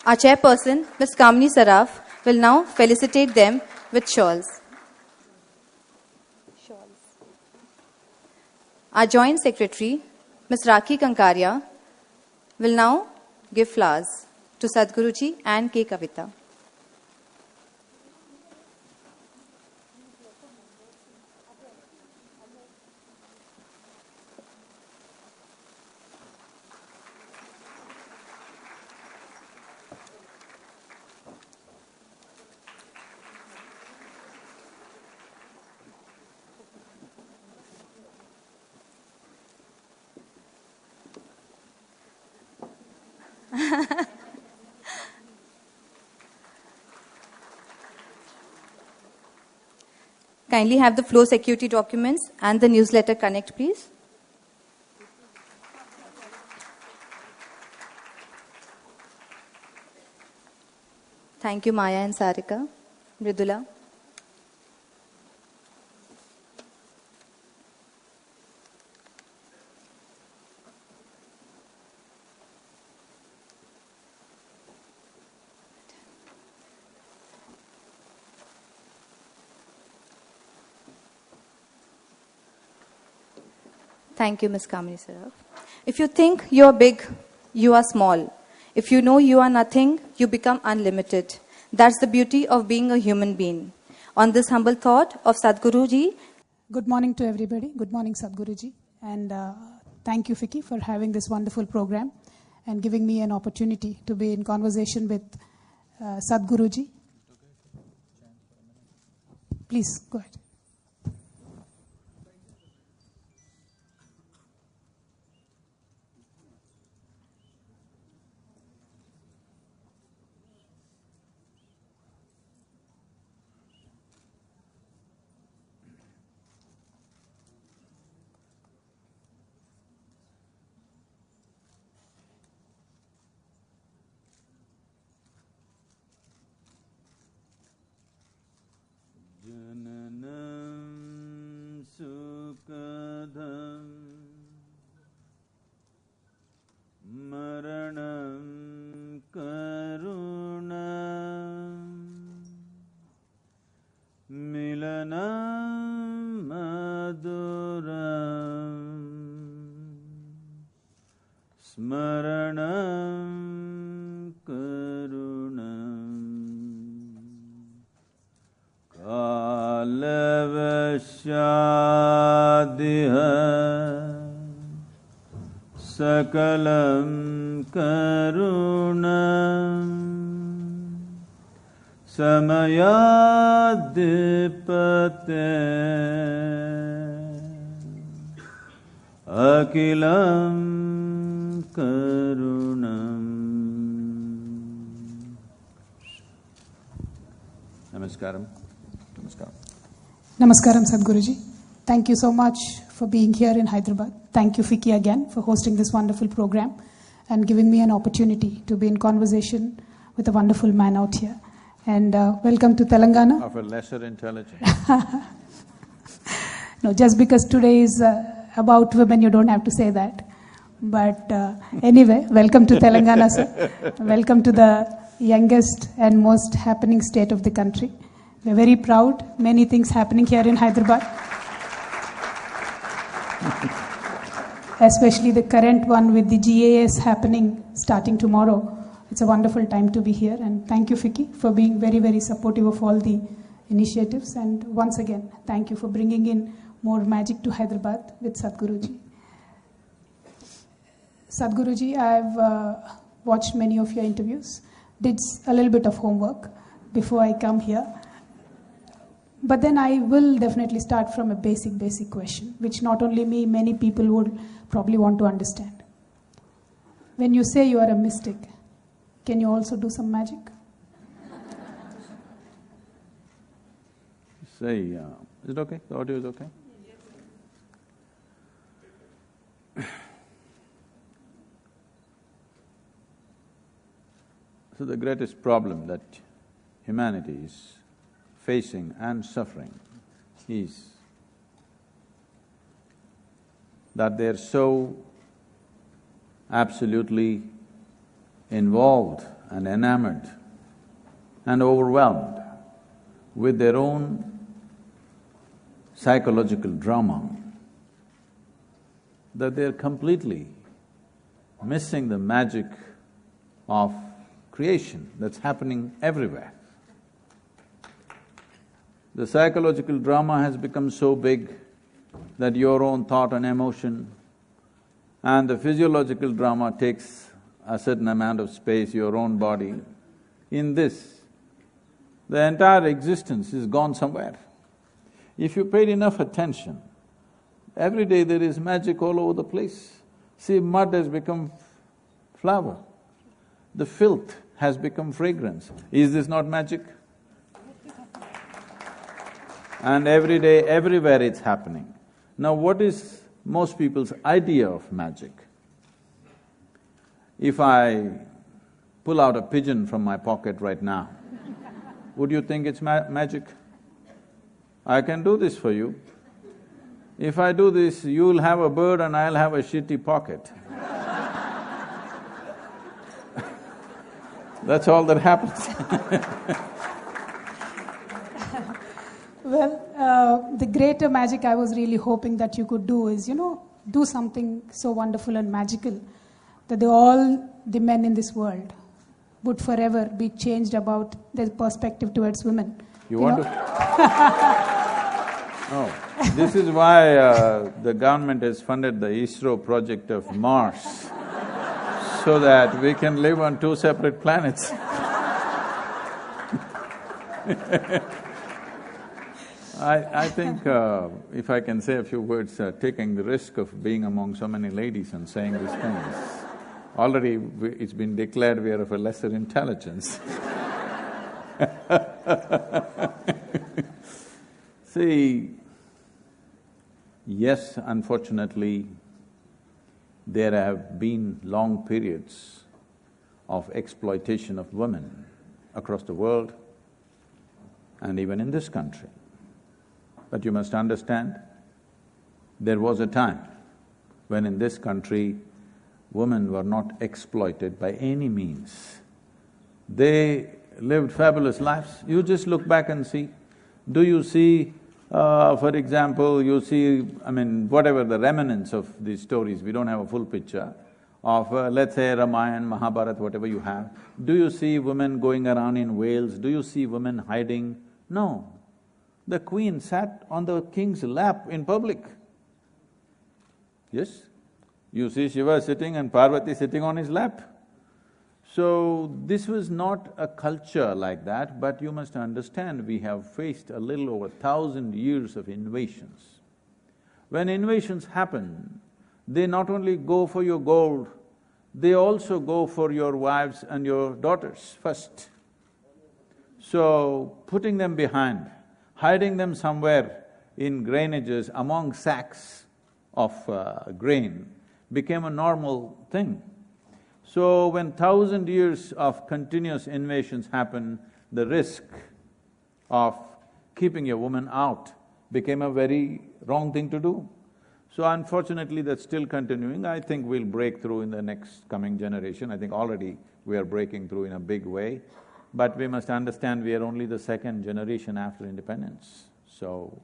Our chairperson, Ms. Kamini Saraf, will now felicitate them with shawls. Our joint secretary, Ms. Rakhi Kankaria, will now give flowers to Sadhguruji and K. Kavitha. Kindly have the floor security documents and the newsletter connect, please. Thank you, Maya and Sarika. Mridula. Thank you, Ms. Kamini Saraf. If you think you're big, you are small. If you know you are nothing, you become unlimited. That's the beauty of being a human being. On this humble thought of Sadhguruji. Good morning to everybody. Good morning, Sadhguruji. And thank you, Vicky, for having this wonderful program and giving me an opportunity to be in conversation with Sadhguruji. Please, go ahead. Jananam sukadam maranam karunam milanam maduram smaranam Kalavashadiha Sakalam Karunam Samayadipate Akilam Karunam. Namaskaram. Namaskaram. Namaskaram, Sadhguruji. Thank you so much for being here in Hyderabad. Thank you, Vicky, again for hosting this wonderful program and giving me an opportunity to be in conversation with a wonderful man out here. And welcome to Telangana. Of a lesser intelligence. No, just because today is about women, you don't have to say that. But anyway, welcome to Telangana, sir. Welcome to the youngest and most happening state of the country. We're very proud. Many things happening here in Hyderabad. Especially the current one with the GAS happening starting tomorrow. It's a wonderful time to be here. And thank you, Vicky, for being very, very supportive of all the initiatives. And once again, thank you for bringing in more magic to Hyderabad with Sadhguruji. Sadhguruji, I've watched many of your interviews. Did a little bit of homework before I come here. But then I will definitely start from a basic question, which not only me, many people would probably want to understand. When you say you are a mystic, can you also do some magic? Say, is it okay? The audio is okay? So the greatest problem that humanity is facing and suffering is that they're so absolutely involved and enamored and overwhelmed with their own psychological drama that they're completely missing the magic of creation that's happening everywhere. The psychological drama has become so big that your own thought and emotion and the physiological drama takes a certain amount of space, your own body. In this, the entire existence is gone somewhere. If you paid enough attention, every day there is magic all over the place. See, mud has become flower, the filth has become fragrance. Is this not magic? And every day, everywhere it's happening. Now what is most people's idea of magic? If I pull out a pigeon from my pocket right now, would you think it's magic? I can do this for you. If I do this, you'll have a bird and I'll have a shitty pocket. That's all that happens. Well, the greater magic I was really hoping that you could do is, do something so wonderful and magical that all the men in this world would forever be changed about their perspective towards women. You want to… Oh, this is why the government has funded the ISRO project of Mars, so that we can live on two separate planets. I think if I can say a few words, taking the risk of being among so many ladies and saying these things, already it's been declared we are of a lesser intelligence. See, yes, unfortunately, there have been long periods of exploitation of women across the world and even in this country. But you must understand, there was a time when in this country, women were not exploited by any means. They lived fabulous lives. You just look back and see. Do you see, for example, you see, whatever the remnants of these stories, we don't have a full picture of, let's say, Ramayana, Mahabharata, whatever you have. Do you see women going around in veils? Do you see women hiding? No. The queen sat on the king's lap in public. Yes? You see Shiva sitting and Parvati sitting on his lap. So, this was not a culture like that, but you must understand we have faced a little over 1,000 years of invasions. When invasions happen, they not only go for your gold, they also go for your wives and your daughters first. So, putting them behind, hiding them somewhere in grainages among sacks of grain became a normal thing. So when 1,000 years of continuous invasions happen, the risk of keeping a woman out became a very wrong thing to do. So unfortunately that's still continuing. I think we'll break through in the next coming generation. I think already we are breaking through in a big way. But we must understand we are only the second generation after independence. So,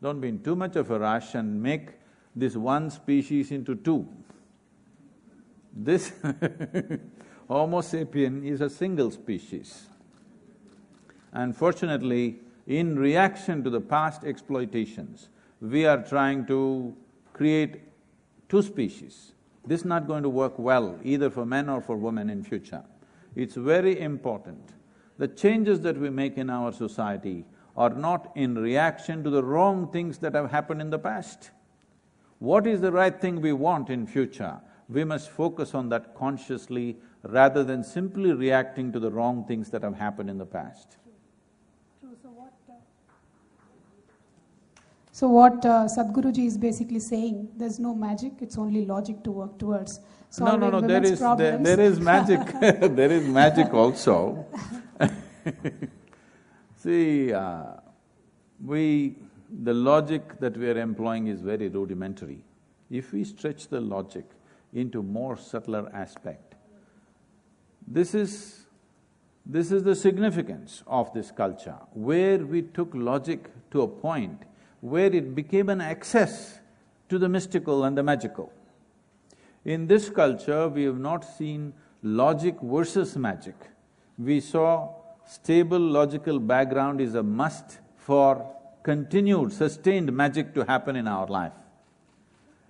don't be in too much of a rush and make this one species into two. This Homo sapien is a single species. Unfortunately, in reaction to the past exploitations, we are trying to create two species. This is not going to work well either for men or for women in future. It's very important. The changes that we make in our society are not in reaction to the wrong things that have happened in the past. What is the right thing we want in future? We must focus on that consciously rather than simply reacting to the wrong things that have happened in the past. True. So what Sadhguruji is basically saying, there's no magic, it's only logic to work towards solving women's problems. There is magic, there is magic also. See, the logic that we are employing is very rudimentary. If we stretch the logic into more subtler aspect, this is This is the significance of this culture, where we took logic to a point where it became an access to the mystical and the magical. In this culture, we have not seen logic versus magic. We saw stable logical background is a must for continued, sustained magic to happen in our life.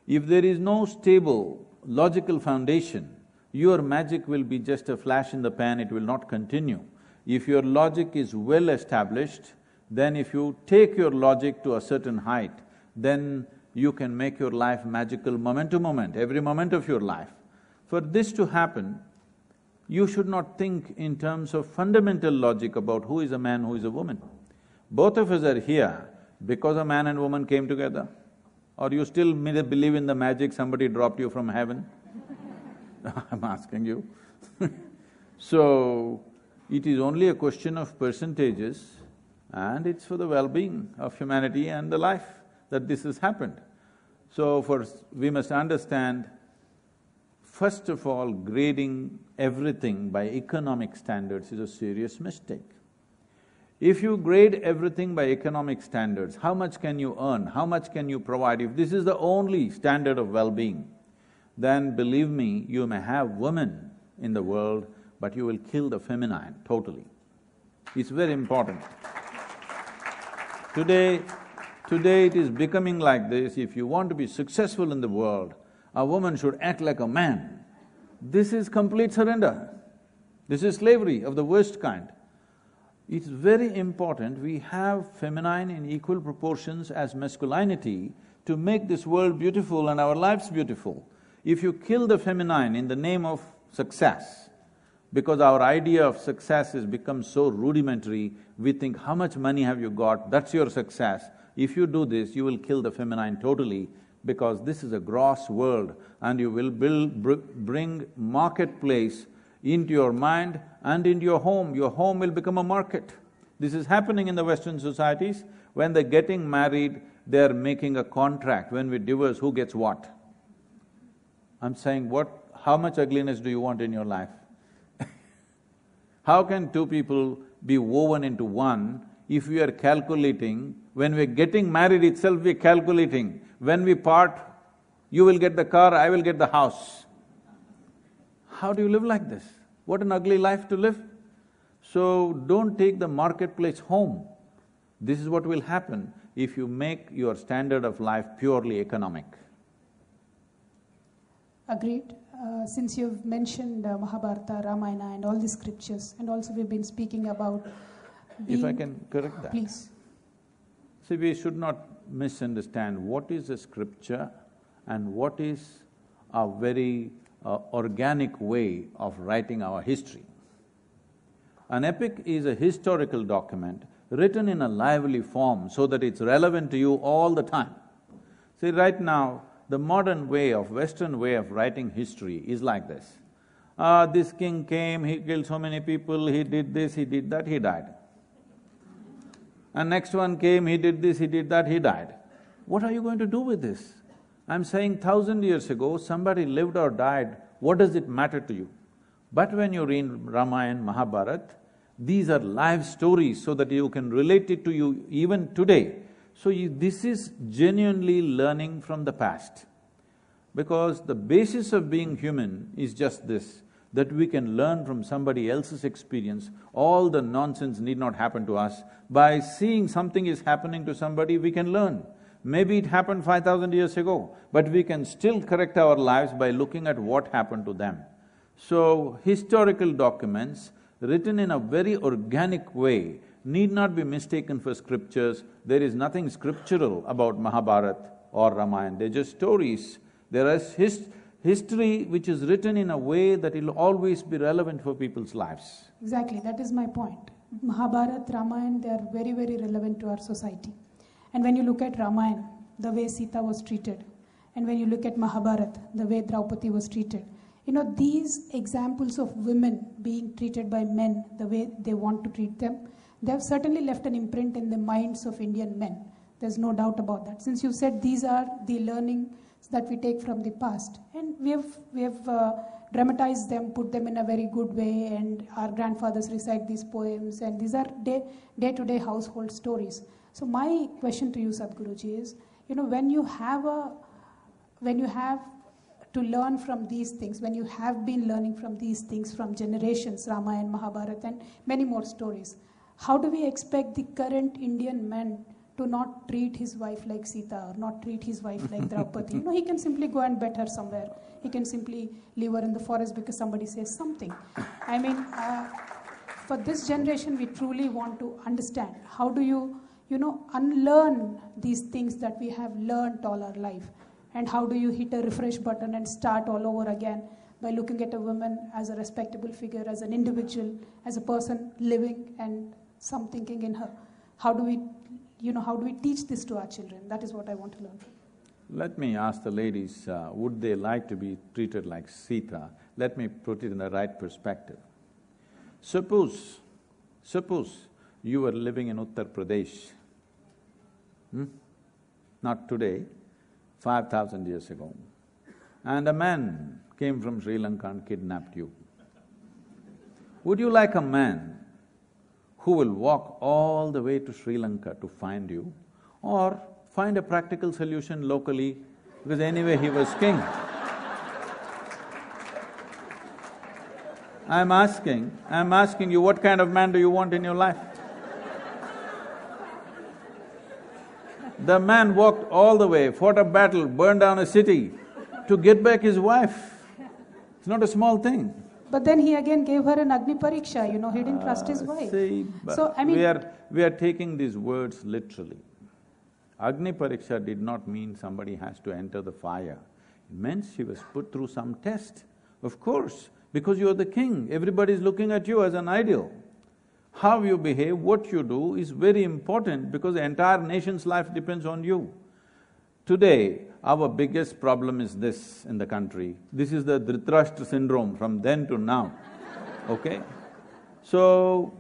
If there is no stable logical foundation, your magic will be just a flash in the pan, it will not continue. If your logic is well established, then if you take your logic to a certain height, then you can make your life magical moment to moment, every moment of your life. For this to happen, you should not think in terms of fundamental logic about who is a man, who is a woman. Both of us are here because a man and woman came together. Or you still believe in the magic, somebody dropped you from heaven? I'm asking you. So, it is only a question of percentages, and it's for the well-being of humanity and the life that this has happened. So we must understand, first of all, grading everything by economic standards is a serious mistake. If you grade everything by economic standards, how much can you earn, how much can you provide? If this is the only standard of well-being, then believe me, you may have women in the world, but you will kill the feminine totally. It's very important. Today it is becoming like this. If you want to be successful in the world, a woman should act like a man. This is complete surrender. This is slavery of the worst kind. It's very important we have feminine in equal proportions as masculinity to make this world beautiful and our lives beautiful. If you kill the feminine in the name of success, because our idea of success has become so rudimentary, we think, how much money have you got, that's your success. If you do this, you will kill the feminine totally, because this is a gross world and you will bring marketplace into your mind and into your home. Your home will become a market. This is happening in the Western societies. When they're getting married, they're making a contract. When we divorce, who gets what? I'm saying, how much ugliness do you want in your life? How can two people be woven into one if we are calculating? When we're getting married itself, we're calculating. When we part, you will get the car, I will get the house. How do you live like this? What an ugly life to live. So don't take the marketplace home. This is what will happen if you make your standard of life purely economic. Agreed. Since you've mentioned Mahabharata, Ramayana and all the scriptures, and also we've been speaking about If I can correct that. Please. See, we should not misunderstand what is a scripture and what is a very organic way of writing our history. An epic is a historical document written in a lively form so that it's relevant to you all the time. See, right now, the modern way of, Western way of writing history is like this. This king came, he killed so many people, he did this, he did that, he died. And next one came, he did this, he did that, he died. What are you going to do with this? I'm saying 1,000 years ago, somebody lived or died, what does it matter to you? But when you read Ramayana, Mahabharata, these are live stories so that you can relate it to you even today. So this is genuinely learning from the past. Because the basis of being human is just this, that we can learn from somebody else's experience. All the nonsense need not happen to us. By seeing something is happening to somebody, we can learn. Maybe it happened 5,000 years ago, but we can still correct our lives by looking at what happened to them. So, historical documents written in a very organic way need not be mistaken for scriptures. There is nothing scriptural about Mahabharata or Ramayana, they're just stories. There is history which is written in a way that it'll always be relevant for people's lives. Exactly, that is my point. Mahabharata, Ramayana, they are very, very relevant to our society. And when you look at Ramayana, the way Sita was treated, and when you look at Mahabharata, the way Draupadi was treated, these examples of women being treated by men the way they want to treat them, they have certainly left an imprint in the minds of Indian men. There's no doubt about that. Since you've said these are the learnings that we take from the past, and we have dramatize them, put them in a very good way, and our grandfathers recite these poems, and these are day-to-day household stories. So my question to you, Sadhguruji, is, when you have to learn from these things, when you have been learning from these things from generations, Ramayana, Mahabharata, and many more stories, how do we expect the current Indian man to not treat his wife like Sita or not treat his wife like Draupadi? He can simply go and bet her somewhere. He can simply leave her in the forest because somebody says something. I mean, for this generation, we truly want to understand how do you, unlearn these things that we have learned all our life, and how do you hit a refresh button and start all over again by looking at a woman as a respectable figure, as an individual, as a person living and some thinking in her. How do we teach this to our children? That is what I want to learn from. Let me ask the ladies, would they like to be treated like Sita? Let me put it in the right perspective. Suppose you were living in Uttar Pradesh, not today, 5,000 years ago, and a man came from Sri Lanka and kidnapped you. Would you like a man who will walk all the way to Sri Lanka to find you, or find a practical solution locally, because anyway he was king? I'm asking you, what kind of man do you want in your life? The man walked all the way, fought a battle, burned down a city to get back his wife. It's not a small thing. But then he again gave her an Agni Pariksha, he didn't trust his wife. So, I mean… We are taking these words literally. Agni Pariksha did not mean somebody has to enter the fire. It meant she was put through some test. Of course, because you're the king, everybody's looking at you as an ideal. How you behave, what you do is very important because the entire nation's life depends on you. Today, our biggest problem is this in the country. This is the Dhritarashtra syndrome from then to now, okay? So,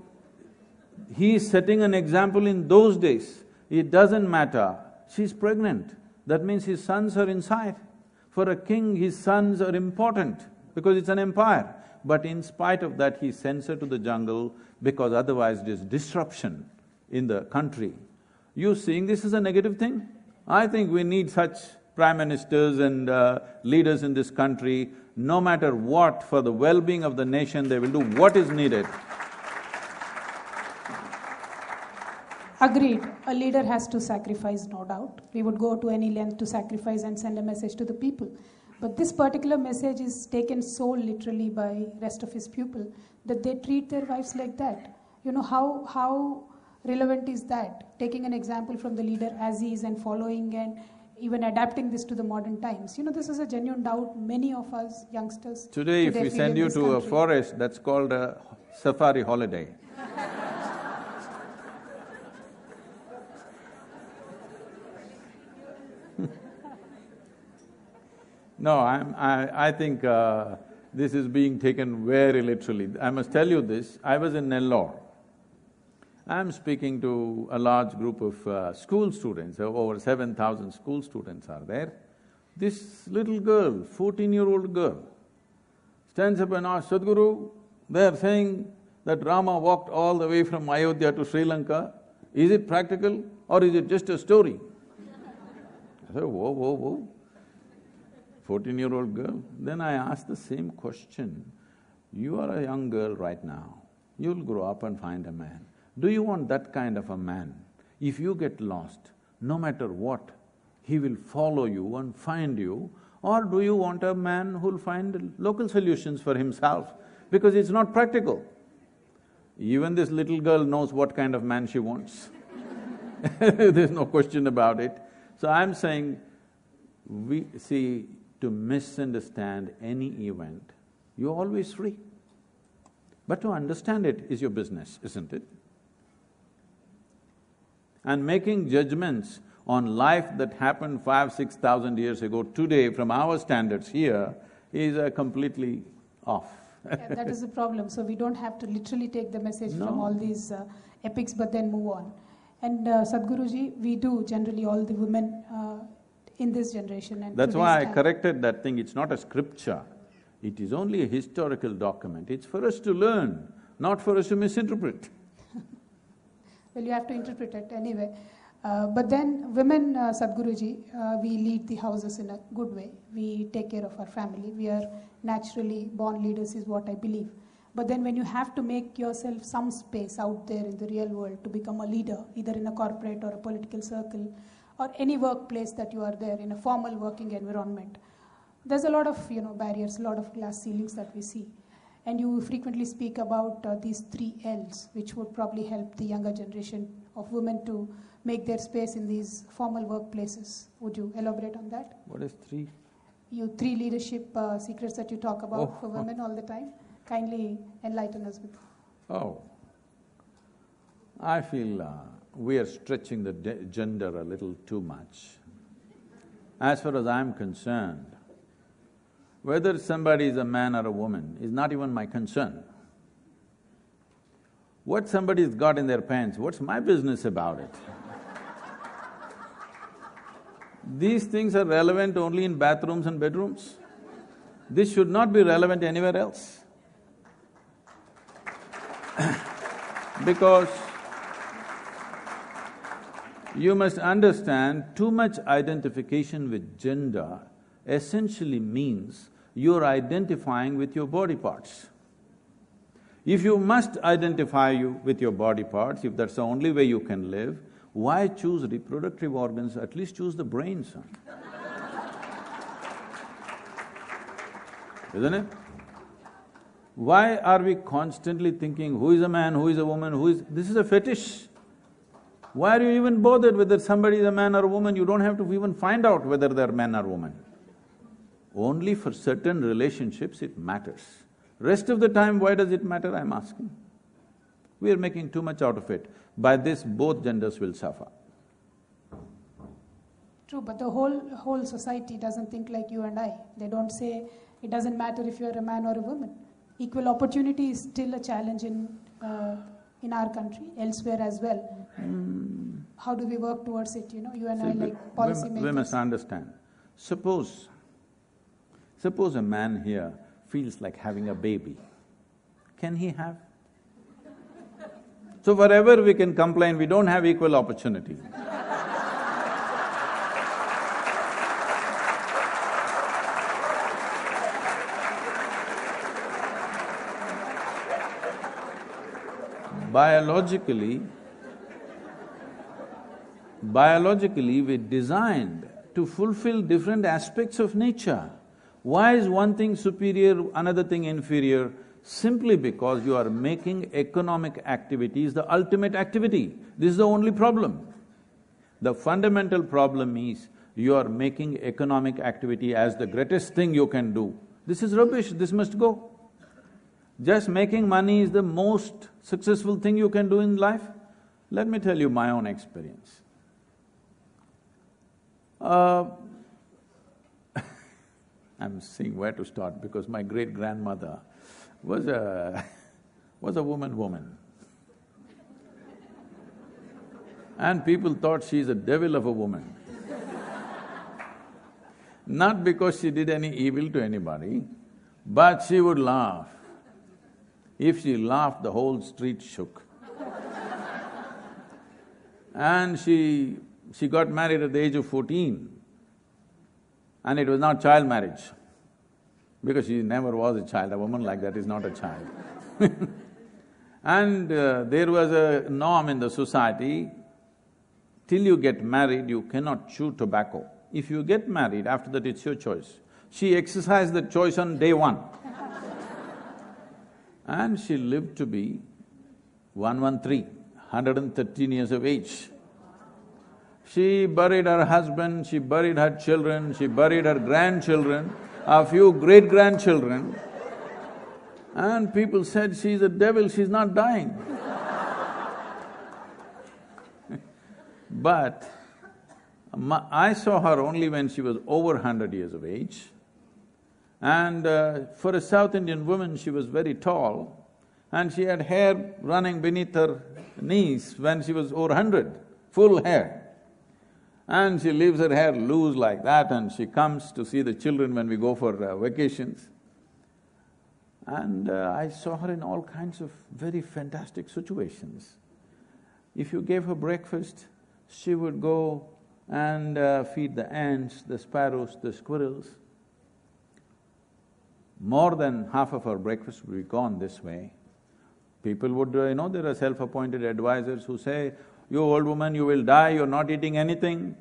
he is setting an example in those days. It doesn't matter, she's pregnant, that means his sons are inside. For a king, his sons are important because it's an empire. But in spite of that, he sends her to the jungle because otherwise there's disruption in the country. You seeing this as a negative thing? I think we need such prime ministers and leaders in this country. No matter what, for the well-being of the nation, they will do what is needed. Agreed. A leader has to sacrifice, no doubt. We would go to any length to sacrifice and send a message to the people. But this particular message is taken so literally by rest of his people that they treat their wives like that. How relevant is that? Taking an example from the leader as he is and following and even adapting this to the modern times. This is a genuine doubt many of us youngsters Today if we send you to a forest, that's called a safari holiday. No, I think this is being taken very literally. I must tell you this, I was in Nellore. I'm speaking to a large group of school students, over 7,000 school students are there. This little girl, 14-year-old girl, stands up and asks, Sadhguru, they're saying that Rama walked all the way from Ayodhya to Sri Lanka. Is it practical or is it just a story? I said, whoa. 14-year-old girl. Then I asked the same question. You are a young girl right now. You'll grow up and find a man. Do you want that kind of a man? If you get lost, no matter what, he will follow you and find you, or do you want a man who'll find local solutions for himself? Because it's not practical. Even this little girl knows what kind of man she wants. There's no question about it. So I'm saying, to misunderstand any event, you're always free. But to understand it is your business, isn't it? And making judgments on life that happened 5,000–6,000 years ago today from our standards here is completely off. Yeah, that is the problem. So we don't have to literally take the message from all these epics but then move on. And Sadhguruji, we do generally, all the women in this generation and that's why I corrected that thing, it's not a scripture. It is only a historical document. It's for us to learn, not for us to misinterpret. Well, you have to interpret it anyway. But then women, Sadhguruji, we lead the houses in a good way. We take care of our family. We are naturally born leaders is what I believe. But then when you have to make yourself some space out there in the real world to become a leader, either in a corporate or a political circle, or any workplace that you are there in a formal working environment, there's a lot of barriers, a lot of glass ceilings that we see. And you frequently speak about these 3 L's, which would probably help the younger generation of women to make their space in these formal workplaces. Would you elaborate on that? What is 3? 3 leadership secrets that you talk about for women all the time. Kindly enlighten us with. Oh, I feel we are stretching the gender a little too much. As far as I'm concerned, whether somebody is a man or a woman is not even my concern. What somebody's got in their pants, what's my business about it? These things are relevant only in bathrooms and bedrooms. This should not be relevant anywhere else. Because you must understand, too much identification with gender essentially means you're identifying with your body parts. If you must identify with your body parts, if that's the only way you can live, why choose reproductive organs? At least choose the brain, son. Isn't it? Why are we constantly thinking, who is a man, who is a woman, who is… This is a fetish. Why are you even bothered whether somebody is a man or a woman? You don't have to even find out whether they're man or woman. Only for certain relationships it matters. Rest of the time, why does it matter, I'm asking? We are making too much out of it. By this, both genders will suffer. True, but the whole society doesn't think like you and I. They don't say it doesn't matter if you're a man or a woman. Equal opportunity is still a challenge in our country, elsewhere as well. How do we work towards it, you and I like policy makers? We must understand. Suppose a man here feels like having a baby. Can he have? So forever we can complain, we don't have equal opportunity. Biologically, we're designed to fulfill different aspects of nature. Why is one thing superior, another thing inferior? Simply because you are making economic activities the ultimate activity. This is the only problem. The fundamental problem is you are making economic activity as the greatest thing you can do. This is rubbish, this must go. Just making money is the most successful thing you can do in life. Let me tell you my own experience. I'm seeing where to start because my great-grandmother was a woman. And people thought she's a devil of a woman. Not because she did any evil to anybody, but she would laugh. If she laughed, the whole street shook. And she got married at the age of 14. And it was not child marriage, because she never was a child. A woman like that is not a child. And there was a norm in the society, till you get married, you cannot chew tobacco. If you get married, after that it's your choice. She exercised that choice on day 1. And she lived to be 113 years of age. She buried her husband, she buried her children, she buried her grandchildren, a few great-grandchildren, and people said, she's a devil, she's not dying. But I saw her only when she was over 100 years of age, and for a South Indian woman, she was very tall, and she had hair running beneath her knees when she was over 100, full hair. And she leaves her hair loose like that and she comes to see the children when we go for vacations. And I saw her in all kinds of very fantastic situations. If you gave her breakfast, she would go and feed the ants, the sparrows, the squirrels. More than half of her breakfast would be gone this way. People would, there are self-appointed advisors who say, "You old woman, you will die, you're not eating anything."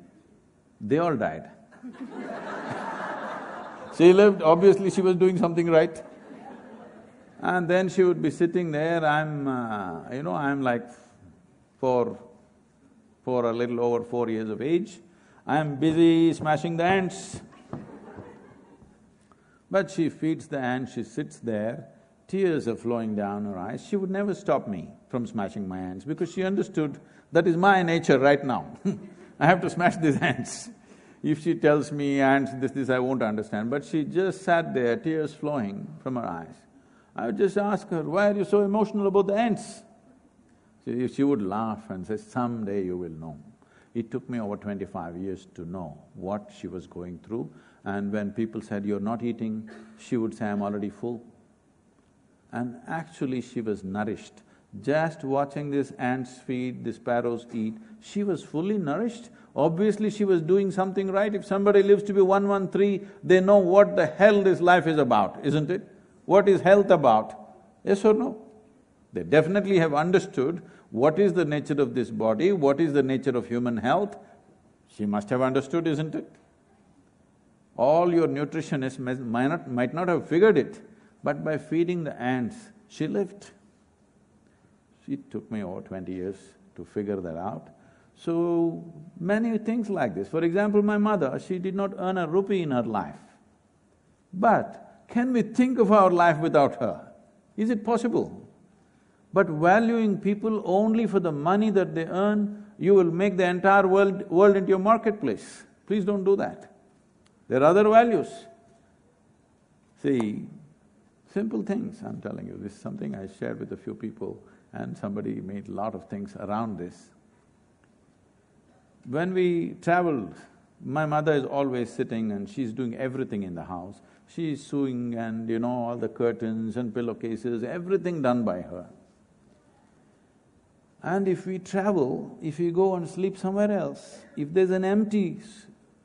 They all died. She lived, obviously she was doing something right. And then she would be sitting there, I'm like for a little over 4 years of age, I'm busy smashing the ants. But she feeds the ants, she sits there, tears are flowing down her eyes. She would never stop me from smashing my ants because she understood that is my nature right now. I have to smash these ants. If she tells me ants, this, I won't understand. But she just sat there, tears flowing from her eyes. I would just ask her, "Why are you so emotional about the ants?" She would laugh and say, "Someday you will know." It took me over 25 years to know what she was going through, and when people said, "You're not eating," she would say, "I'm already full." And actually she was nourished. Just watching these ants feed, the sparrows eat, she was fully nourished. Obviously she was doing something right. If somebody lives to be 113, they know what the hell this life is about, isn't it? What is health about? Yes or no? They definitely have understood what is the nature of this body, what is the nature of human health. She must have understood, isn't it? All your nutritionists might not have figured it, but by feeding the ants, she lived. It took me over 20 years to figure that out. So, many things like this. For example, my mother, she did not earn a rupee in her life. But can we think of our life without her? Is it possible? But valuing people only for the money that they earn, you will make the entire world into your marketplace. Please don't do that. There are other values. See, simple things, I'm telling you, this is something I shared with a few people and somebody made a lot of things around this. When we traveled, my mother is always sitting and she's doing everything in the house. She's sewing and all the curtains and pillowcases, everything done by her. And if we travel, if we go and sleep somewhere else, if there's an empty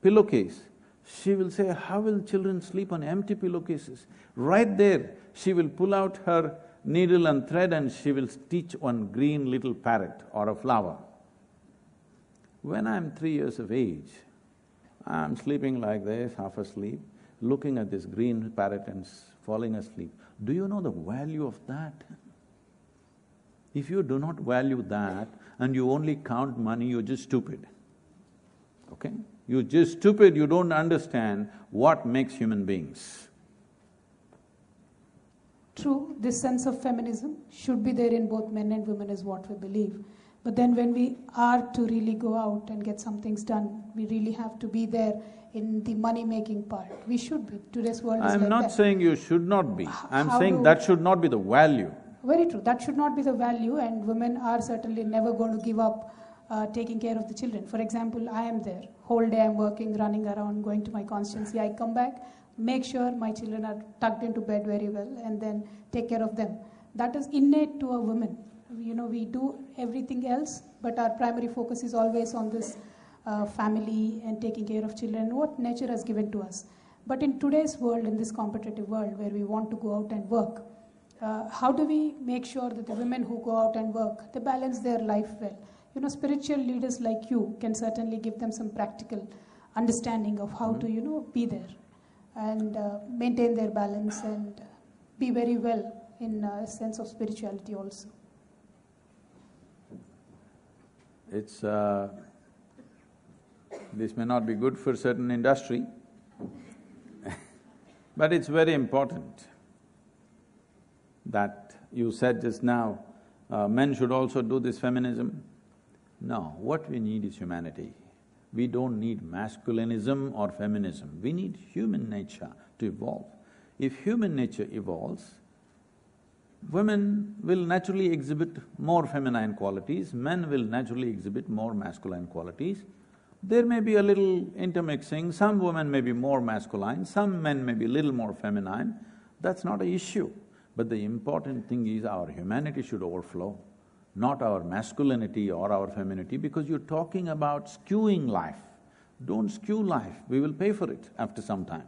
pillowcase, she will say, "How will children sleep on empty pillowcases?" Right there, she will pull out her needle and thread and she will stitch one green little parrot or a flower. When I'm 3 years of age, I'm sleeping like this, half asleep, looking at this green parrot and falling asleep. Do you know the value of that? If you do not value that and you only count money, you're just stupid, okay? You're just stupid, you don't understand what makes human beings. True, this sense of feminism should be there in both men and women is what we believe. But then when we are to really go out and get some things done, we really have to be there in the money-making part. We should be. Today's world is like that. I'm not saying you should not be. I'm saying that should not be the value. Very true. That should not be the value, and women are certainly never going to give up taking care of the children. For example, I am there. Whole day I'm working, running around, going to my constituency. I come back, make sure my children are tucked into bed very well, and then take care of them. That is innate to a woman. We do everything else, but our primary focus is always on this family and taking care of children, what nature has given to us. But in today's world, in this competitive world where we want to go out and work, how do we make sure that the women who go out and work, they balance their life well? Spiritual leaders like you can certainly give them some practical understanding of how to, be there and maintain their balance and be very well in a sense of spirituality also. It's… this may not be good for certain industry, but it's very important that you said just now, men should also do this feminism. No, what we need is humanity. We don't need masculinism or feminism, we need human nature to evolve. If human nature evolves, women will naturally exhibit more feminine qualities, men will naturally exhibit more masculine qualities. There may be a little intermixing, some women may be more masculine, some men may be a little more feminine, that's not an issue. But the important thing is our humanity should overflow, not our masculinity or our femininity, because you're talking about skewing life. Don't skew life, we will pay for it after some time.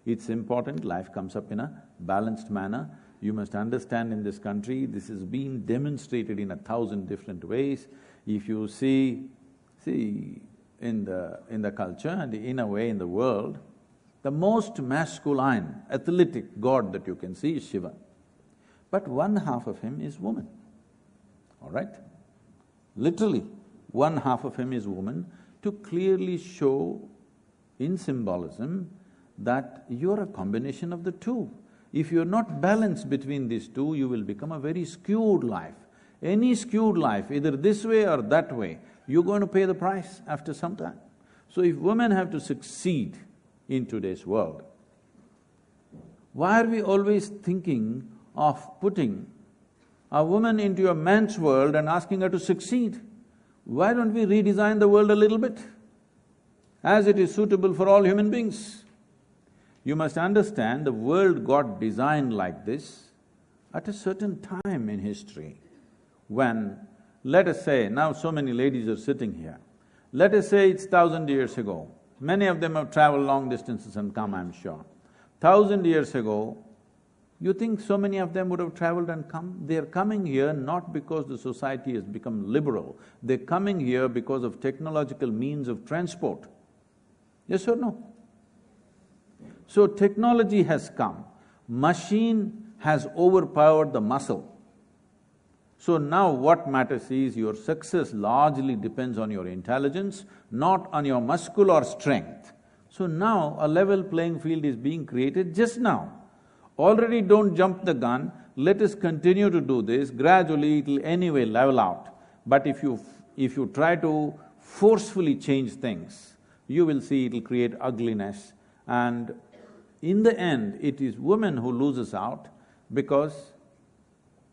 It's important life comes up in a balanced manner. You must understand in this country, this is being demonstrated in 1,000 different ways. If you see in the culture and in a way in the world, the most masculine, athletic god that you can see is Shiva. But one half of him is woman, all right? Literally, one half of him is woman to clearly show in symbolism that you're a combination of the two. If you're not balanced between these two, you will become a very skewed life. Any skewed life, either this way or that way, you're going to pay the price after some time. So if women have to succeed in today's world, why are we always thinking of putting a woman into a man's world and asking her to succeed? Why don't we redesign the world a little bit, as it is suitable for all human beings? You must understand the world got designed like this at a certain time in history when, let us say, now so many ladies are sitting here, let us say it's 1,000 years ago. Many of them have traveled long distances and come, I'm sure. 1,000 years ago, you think so many of them would have traveled and come? They're coming here not because the society has become liberal, they're coming here because of technological means of transport. Yes or no? So technology has come, machine has overpowered the muscle. So now what matters is your success largely depends on your intelligence, not on your muscular strength. So now a level playing field is being created just now. Already don't jump the gun, let us continue to do this, gradually it'll anyway level out. But if you try to forcefully change things, you will see it'll create ugliness, and in the end, it is woman who loses out because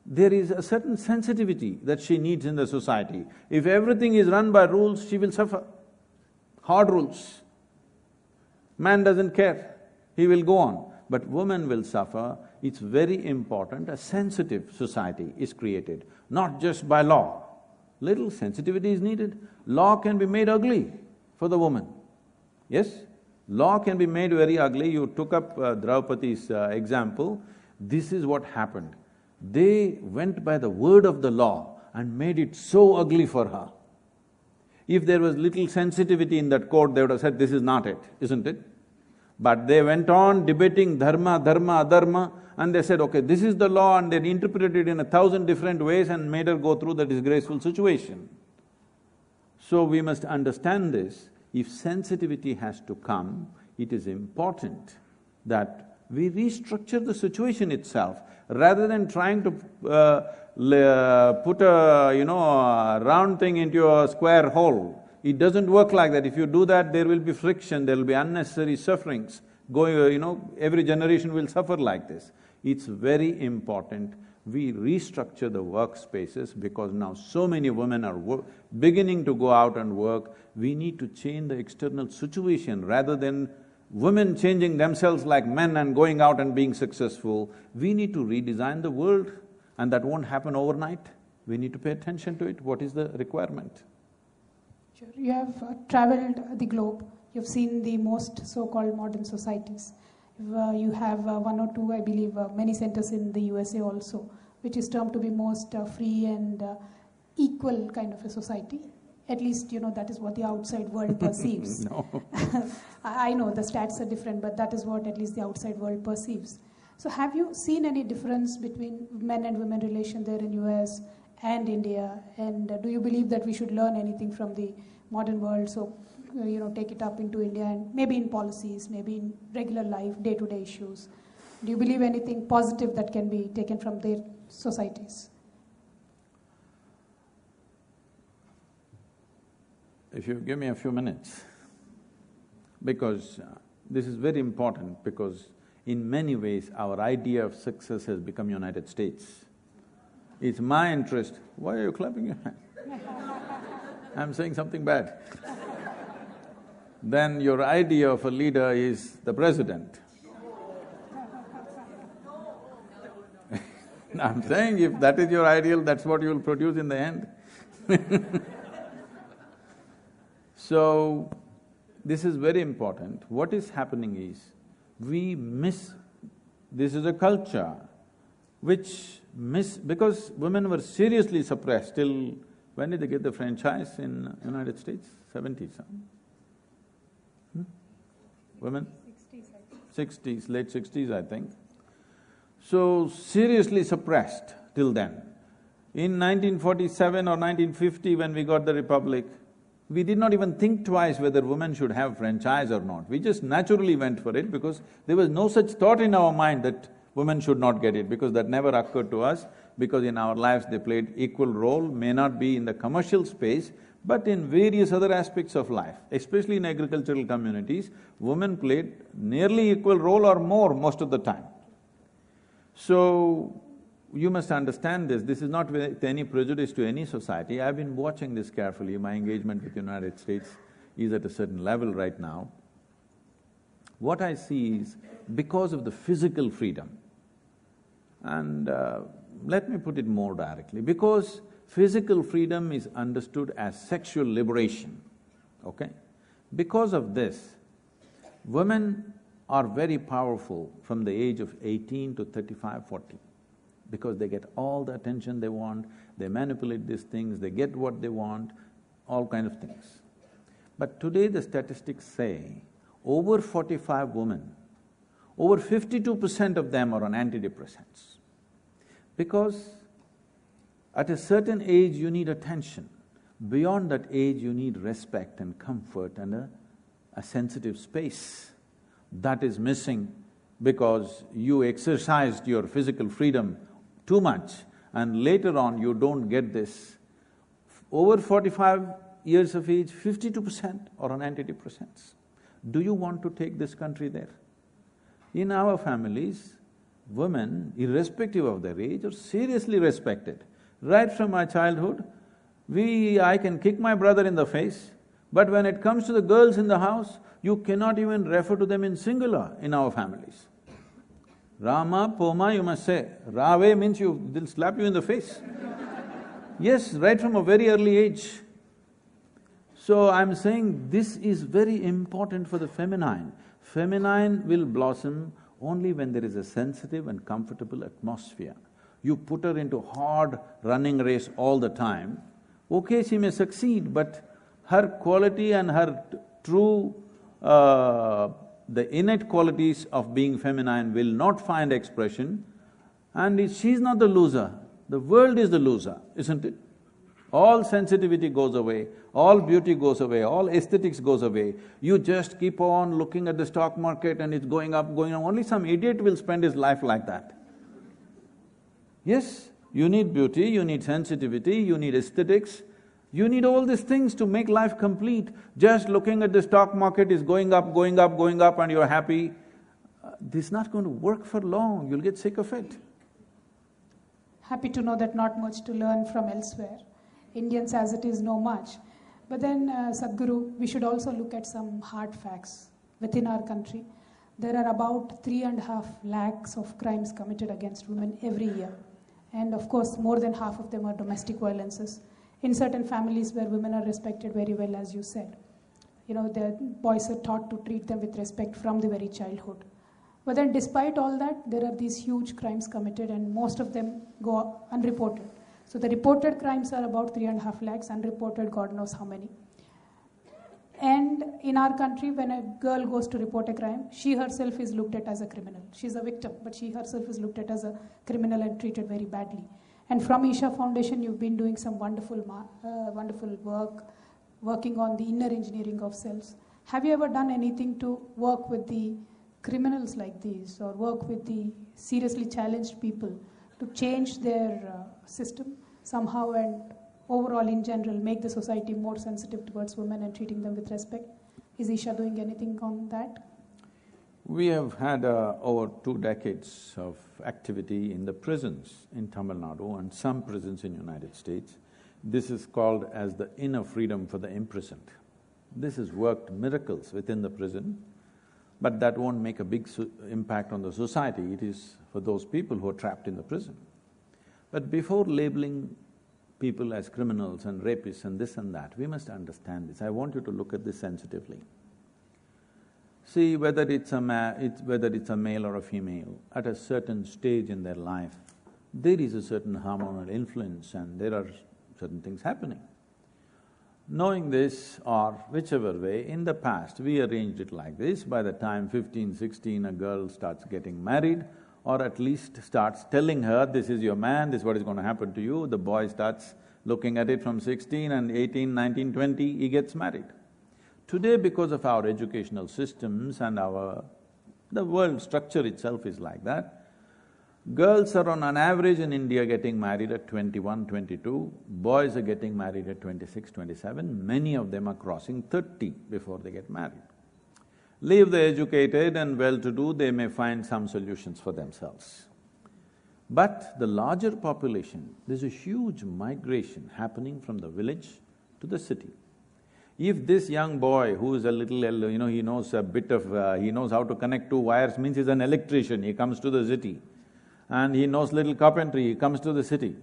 there is a certain sensitivity that she needs in the society. If everything is run by rules, she will suffer. Hard rules. Man doesn't care, he will go on. But woman will suffer. It's very important, a sensitive society is created, not just by law. Little sensitivity is needed. Law can be made ugly for the woman, yes? Law can be made very ugly. You took up Draupadi's example. This is what happened. They went by the word of the law and made it so ugly for her. If there was little sensitivity in that court, they would have said, this is not it, isn't it? But they went on debating dharma, dharma, adharma, and they said, okay, this is the law, and they interpreted it in 1,000 different ways and made her go through the disgraceful situation. So we must understand this. If sensitivity has to come, it is important that we restructure the situation itself, rather than trying to put a round thing into a square hole. It doesn't work like that. If you do that, there will be friction, there will be unnecessary sufferings. Every generation will suffer like this. It's very important we restructure the workspaces, because now so many women are beginning to go out and work. We need to change the external situation rather than women changing themselves like men and going out and being successful. We need to redesign the world, and that won't happen overnight. We need to pay attention to it. What is the requirement? Sure. You have traveled the globe. You've seen the most so-called modern societies. You have one or two, I believe, many centers in the USA also, which is termed to be most free and equal kind of a society. At least, that is what the outside world perceives. No. I know the stats are different, but that is what at least the outside world perceives. So have you seen any difference between men and women relation there in US and India? And do you believe that we should learn anything from the modern world? So, take it up into India, and maybe in policies, maybe in regular life, day-to-day issues. Do you believe anything positive that can be taken from their societies? If you give me a few minutes, because this is very important, because in many ways our idea of success has become United States. It's my interest… Why are you clapping your hand? I'm saying something bad. Then your idea of a leader is the president. I'm saying if that is your ideal, that's what you'll produce in the end. So, this is very important. What is happening is, this is a culture which because women were seriously suppressed till… When did they get the franchise in United States? 70s, huh? Women? 60s, late 60s, I think. So, seriously suppressed till then. In 1947 or 1950, when we got the republic, we did not even think twice whether women should have franchise or not. We just naturally went for it because there was no such thought in our mind that women should not get it, because that never occurred to us, because in our lives they played equal role, may not be in the commercial space, but in various other aspects of life, especially in agricultural communities, women played nearly equal role or more most of the time. So, you must understand this is not with any prejudice to any society. I've been watching this carefully. My engagement with the United States is at a certain level right now. What I see is, because of the physical freedom, and let me put it more directly, because physical freedom is understood as sexual liberation, okay? Because of this, women are very powerful from the age of 18 to 35, 40, because they get all the attention they want, they manipulate these things, they get what they want, all kind of things. But today the statistics say, over 45 women, over 52% of them are on antidepressants. Because at a certain age you need attention, beyond that age you need respect and comfort and a sensitive space. That is missing because you exercised your physical freedom too much and later on you don't get this. Over 45 years of age, 52% are on antidepressants. Do you want to take this country there? In our families, women, irrespective of their age, are seriously respected. Right from my childhood, I can kick my brother in the face, but when it comes to the girls in the house, you cannot even refer to them in singular in our families. Rama, Poma, you must say. Rave means they'll slap you in the face. Yes, right from a very early age. So I'm saying this is very important for the feminine. Feminine will blossom only when there is a sensitive and comfortable atmosphere. You put her into hard running race all the time, okay, she may succeed, but her quality and her true, the innate qualities of being feminine will not find expression, and she's not the loser, the world is the loser, isn't it? All sensitivity goes away, all beauty goes away, all aesthetics goes away. You just keep on looking at the stock market and it's going up, going on. Only some idiot will spend his life like that. Yes, you need beauty, you need sensitivity, you need aesthetics, you need all these things to make life complete. Just looking at the stock market is going up, going up, going up and you're happy, this is not going to work for long, you'll get sick of it. Happy to know that not much to learn from elsewhere. Indians as it is know much. But then, Sadhguru, we should also look at some hard facts within our country. There are about 3.5 lakhs of crimes committed against women every year. And of course, more than half of them are domestic violences. In certain families where women are respected very well, as you said. You know, the boys are taught to treat them with respect from the very childhood. But then despite all that, there are these huge crimes committed and most of them go unreported. So the reported crimes are about 3.5 lakhs, unreported God knows how many. And in our country, when a girl goes to report a crime, she herself is looked at as a criminal. She's a victim, but she herself is looked at as a criminal and treated very badly. And from Isha Foundation, you've been doing some wonderful work, working on the inner engineering of cells. Have you ever done anything to work with the criminals like these, or work with the seriously challenged people to change their system somehow and overall in general make the society more sensitive towards women and treating them with respect? Is Isha doing anything on that? We have had over 2 decades of activity in the prisons in Tamil Nadu and some prisons in United States. This is called as the inner freedom for the imprisoned. This has worked miracles within the prison, but that won't make a big impact on the society. It is for those people who are trapped in the prison. But before labeling people as criminals and rapists and this and that, we must understand this. I want you to look at this sensitively. See, whether it's a male or a female, at a certain stage in their life, there is a certain hormonal influence and there are certain things happening. Knowing this, or whichever way, in the past we arranged it like this: by the time 15, 16, a girl starts getting married, or at least starts telling her, this is your man, this is what is going to happen to you, the boy starts looking at it from 16 and 18, 19, 20, he gets married. Today, because of our educational systems and the world structure itself is like that, girls are on an average in India getting married at 21, 22, boys are getting married at 26, 27, many of them are crossing 30 before they get married. Leave the educated and well-to-do, they may find some solutions for themselves. But the larger population, there's a huge migration happening from the village to the city. If this young boy who is a little, he knows a bit of… he knows how to connect two wires, means he's an electrician, he comes to the city. And he knows little carpentry, he comes to the city.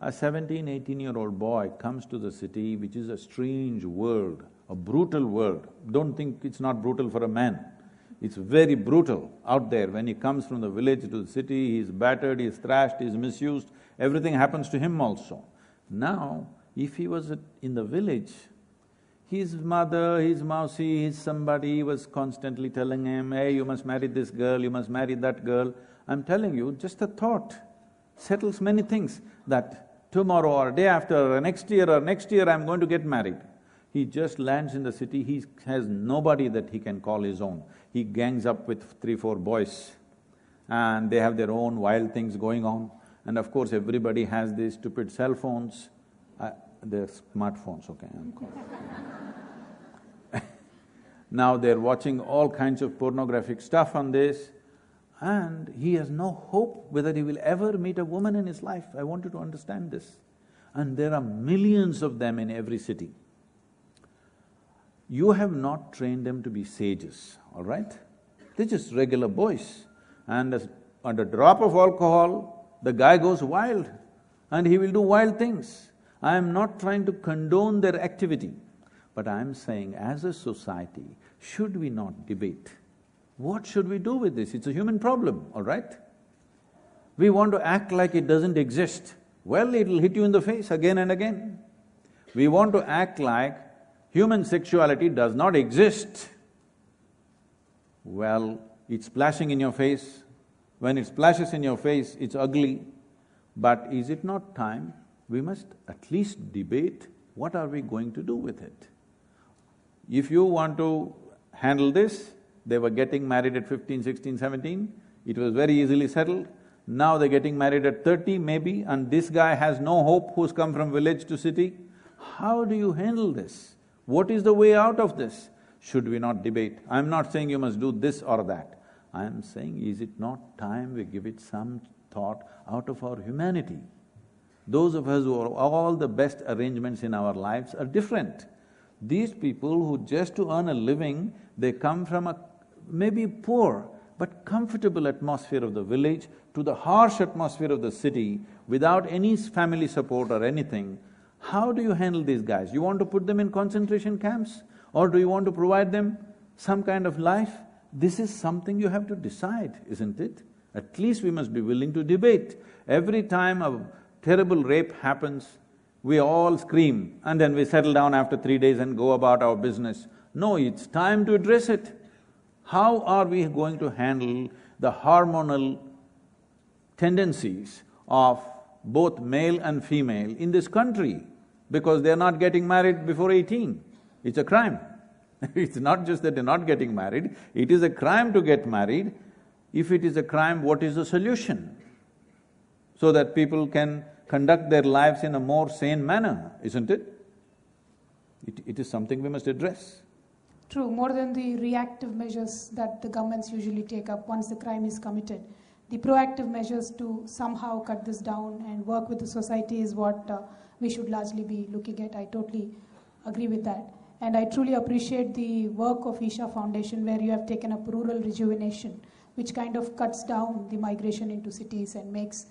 A 17, 18-year-old boy comes to the city, which is a strange world, a brutal world. Don't think it's not brutal for a man. It's very brutal out there. When he comes from the village to the city, he's battered, he's thrashed, he's misused, everything happens to him also. Now, if he was in the village, his mother, his mousie, his somebody was constantly telling him, hey, you must marry this girl, you must marry that girl. I'm telling you, just a thought settles many things, that tomorrow or day after or next year I'm going to get married. He just lands in the city, he has nobody that he can call his own. He gangs up with 3-4 boys and they have their own wild things going on. And of course, everybody has these stupid cell phones. They're smartphones, okay, I'm calling. Now they're watching all kinds of pornographic stuff on this, and he has no hope whether he will ever meet a woman in his life. I want you to understand this. And there are millions of them in every city. You have not trained them to be sages, all right? They're just regular boys. And at a drop of alcohol, the guy goes wild and he will do wild things. I am not trying to condone their activity, but I am saying, as a society, should we not debate? What should we do with this? It's a human problem, all right? We want to act like it doesn't exist. Well, it'll hit you in the face again and again. We want to act like human sexuality does not exist. Well, it's splashing in your face. When it splashes in your face, it's ugly. But is it not time we must at least debate what are we going to do with it? If you want to handle this, they were getting married at 15, 16, 17, it was very easily settled. Now they're getting married at 30 maybe, and this guy has no hope who's come from village to city. How do you handle this? What is the way out of this? Should we not debate? I'm not saying you must do this or that. I'm saying, is it not time we give it some thought out of our humanity? Those of us who are all the best arrangements in our lives are different. These people who just to earn a living, they come from a maybe poor but comfortable atmosphere of the village to the harsh atmosphere of the city without any family support or anything. How do you handle these guys? You want to put them in concentration camps? Or do you want to provide them some kind of life? This is something you have to decide, isn't it? At least we must be willing to debate. Every time a terrible rape happens, we all scream and then we settle down after 3 days and go about our business. No, it's time to address it. How are we going to handle the hormonal tendencies of both male and female in this country? Because they're not getting married before 18. It's a crime. It's not just that they're not getting married, it is a crime to get married. If it is a crime, what is the solution? So that people can conduct their lives in a more sane manner, isn't it? It is something we must address. True, more than the reactive measures that the governments usually take up once the crime is committed. The proactive measures to somehow cut this down and work with the society is what we should largely be looking at. I totally agree with that. And I truly appreciate the work of Isha Foundation, where you have taken up rural rejuvenation, which kind of cuts down the migration into cities and makes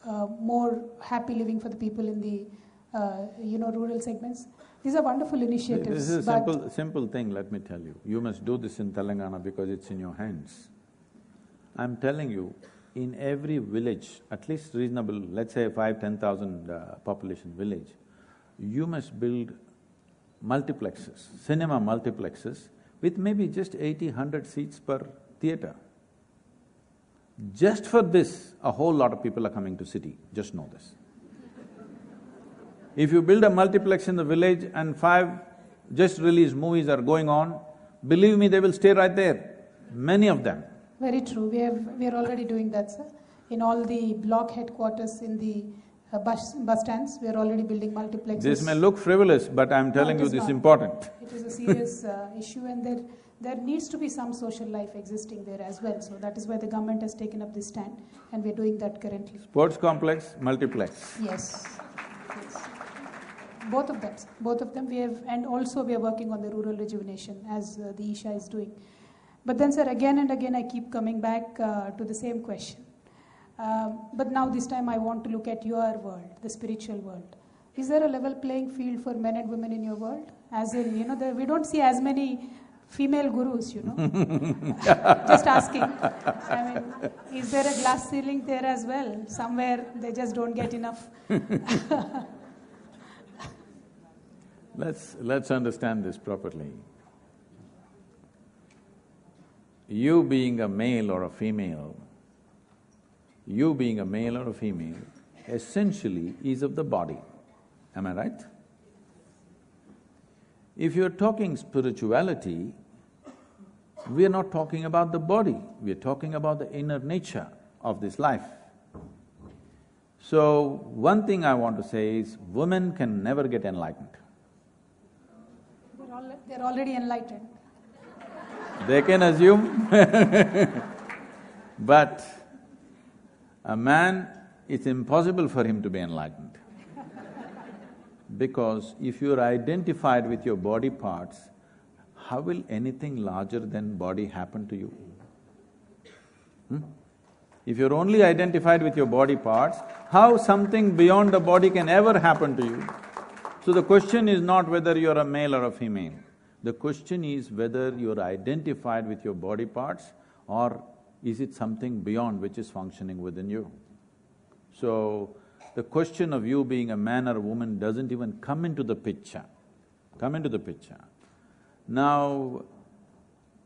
more happy living for the people in the rural segments. These are wonderful initiatives. This is a simple thing, let me tell you. You must do this in Telangana because it's in your hands. I'm telling you, in every village, at least reasonable, let's say 5,000–10,000 population village, you must build multiplexes, cinema multiplexes, with maybe just 80–100 seats per theatre. Just for this, a whole lot of people are coming to city, just know this. If you build a multiplex in the village and 5 just released movies are going on, believe me, they will stay right there, many of them. Very true. We are already doing that, sir. In all the block headquarters, in the bus stands, we are already building multiplexes. This may look frivolous, but I'm telling you this is important. It is a serious issue, and there needs to be some social life existing there as well. So that is why the government has taken up this stand, and we're doing that currently. Sports complex, multiplex. Yes. Both of them we have, and also we are working on the rural rejuvenation as the Isha is doing. But then, sir, again and again I keep coming back to the same question. But now this time I want to look at your world, the spiritual world. Is there a level playing field for men and women in your world? As in, we don't see as many female gurus, Just asking. I mean, is there a glass ceiling there as well? Somewhere they just don't get enough. Let's understand this properly. You being a male or a female, essentially is of the body. Am I right? If you're talking spirituality, we are not talking about the body, we are talking about the inner nature of this life. So, one thing I want to say is, women can never get enlightened. They're already enlightened. They can assume but a man, it's impossible for him to be enlightened. Because if you're identified with your body parts, how will anything larger than body happen to you? If you're only identified with your body parts, how something beyond the body can ever happen to you? So the question is not whether you're a male or a female. The question is whether you're identified with your body parts or is it something beyond which is functioning within you. So, the question of you being a man or a woman doesn't even come into the picture, Now,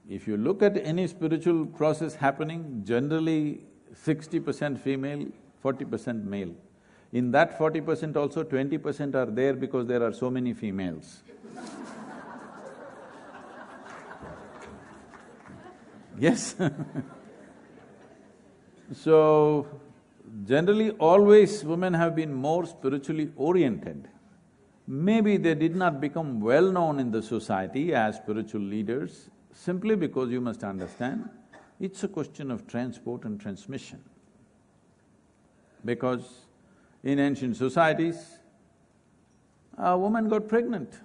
if you look at any spiritual process happening, generally 60% female, 40% male. In that 40% also, 20% are there because there are so many females. Yes So, generally always women have been more spiritually oriented. Maybe they did not become well known in the society as spiritual leaders, simply because you must understand, it's a question of transport and transmission. Because in ancient societies, a woman got pregnant.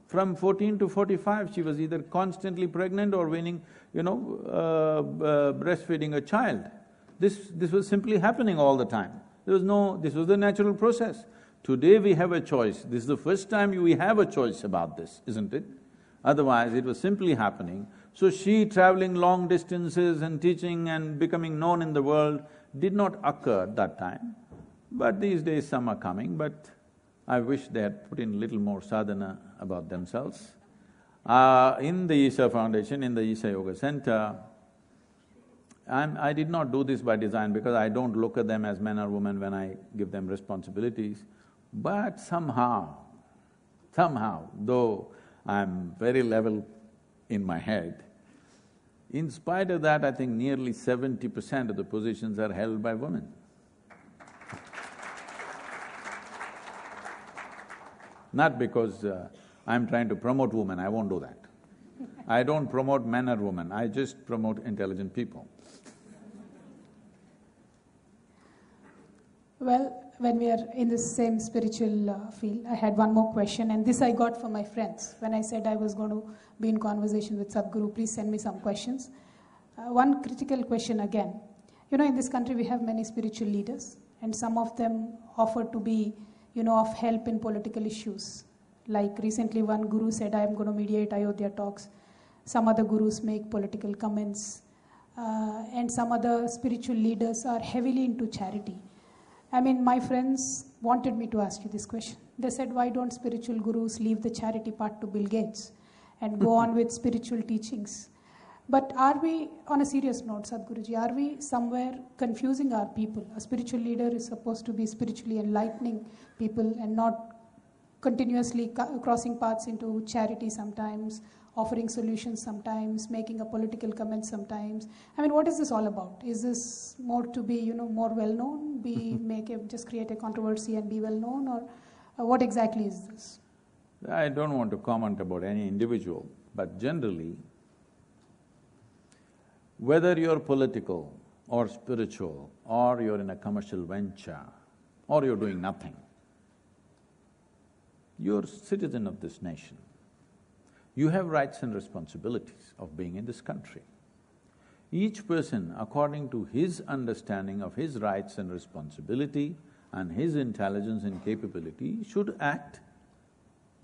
From 14 to 45, she was either constantly pregnant or weaning, breastfeeding a child. This was simply happening all the time. This was the natural process. Today we have a choice. This is the first time we have a choice about this, isn't it? Otherwise, it was simply happening. So she traveling long distances and teaching and becoming known in the world did not occur at that time. But these days some are coming, but I wish they had put in little more sadhana about themselves. In the Isha Foundation, in the Isha Yoga Center, I did not do this by design because I don't look at them as men or women when I give them responsibilities. But somehow, though I'm very level in my head, in spite of that, I think nearly 70% of the positions are held by women. Not because I'm trying to promote women, I won't do that. I don't promote men or women, I just promote intelligent people. Well, when we are in the same spiritual field, I had one more question, and this I got from my friends. When I said I was going to be in conversation with Sadhguru, please send me some questions. One critical question again. In this country we have many spiritual leaders, and some of them offer to be, of help in political issues. Like recently one guru said, I am going to mediate Ayodhya talks. Some other gurus make political comments. And some other spiritual leaders are heavily into charity. I mean, my friends wanted me to ask you this question. They said, why don't spiritual gurus leave the charity part to Bill Gates and go on with spiritual teachings? But are we, on a serious note, Sadhguruji, are we somewhere confusing our people? A spiritual leader is supposed to be spiritually enlightening people and not continuously crossing paths into charity sometimes, offering solutions sometimes, making a political comment sometimes. I mean, what is this all about? Is this more to be, more well-known, just create a controversy and be well-known, or what exactly is this? I don't want to comment about any individual, but generally, whether you're political or spiritual, or you're in a commercial venture, or you're doing nothing, you're a citizen of this nation. You have rights and responsibilities of being in this country. Each person, according to his understanding of his rights and responsibility and his intelligence and capability, should act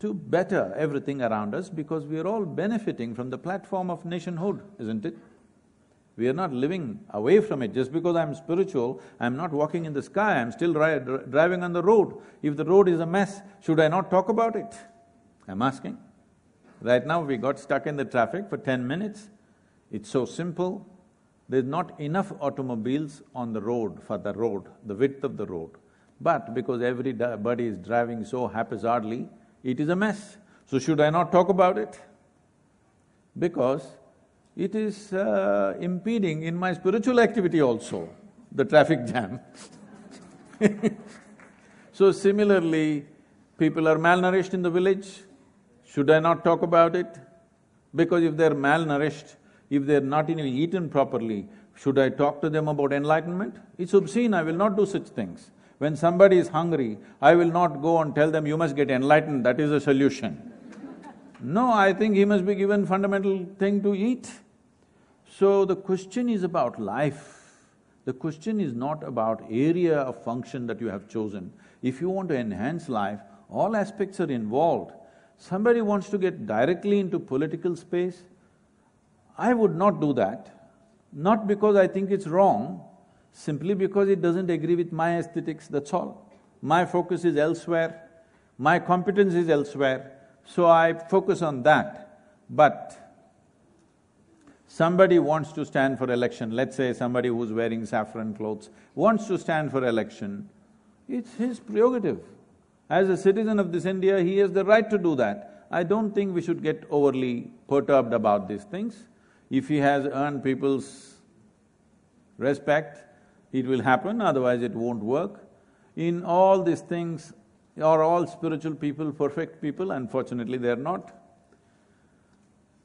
to better everything around us, because we are all benefiting from the platform of nationhood, isn't it? We are not living away from it. Just because I'm spiritual, I'm not walking in the sky, I'm still driving on the road. If the road is a mess, should I not talk about it? I'm asking. Right now we got stuck in the traffic for 10 minutes. It's so simple. There's not enough automobiles on the road for the road, the width of the road. But because everybody is driving so haphazardly, it is a mess. So should I not talk about it? Because it is impeding in my spiritual activity also, the traffic jam. So similarly, people are malnourished in the village. Should I not talk about it? Because if they're malnourished, if they're not even eaten properly, should I talk to them about enlightenment? It's obscene, I will not do such things. When somebody is hungry, I will not go and tell them, you must get enlightened, that is the solution. No, I think he must be given fundamental thing to eat. So the question is about life. The question is not about area of function that you have chosen. If you want to enhance life, all aspects are involved. Somebody wants to get directly into political space, I would not do that. Not because I think it's wrong, simply because it doesn't agree with my aesthetics, that's all. My focus is elsewhere, my competence is elsewhere, so I focus on that. But somebody wants to stand for election, let's say somebody who's wearing saffron clothes wants to stand for election, it's his prerogative. As a citizen of this India, he has the right to do that. I don't think we should get overly perturbed about these things. If he has earned people's respect, it will happen, otherwise it won't work. In all these things, are all spiritual people perfect people? Unfortunately, they're not.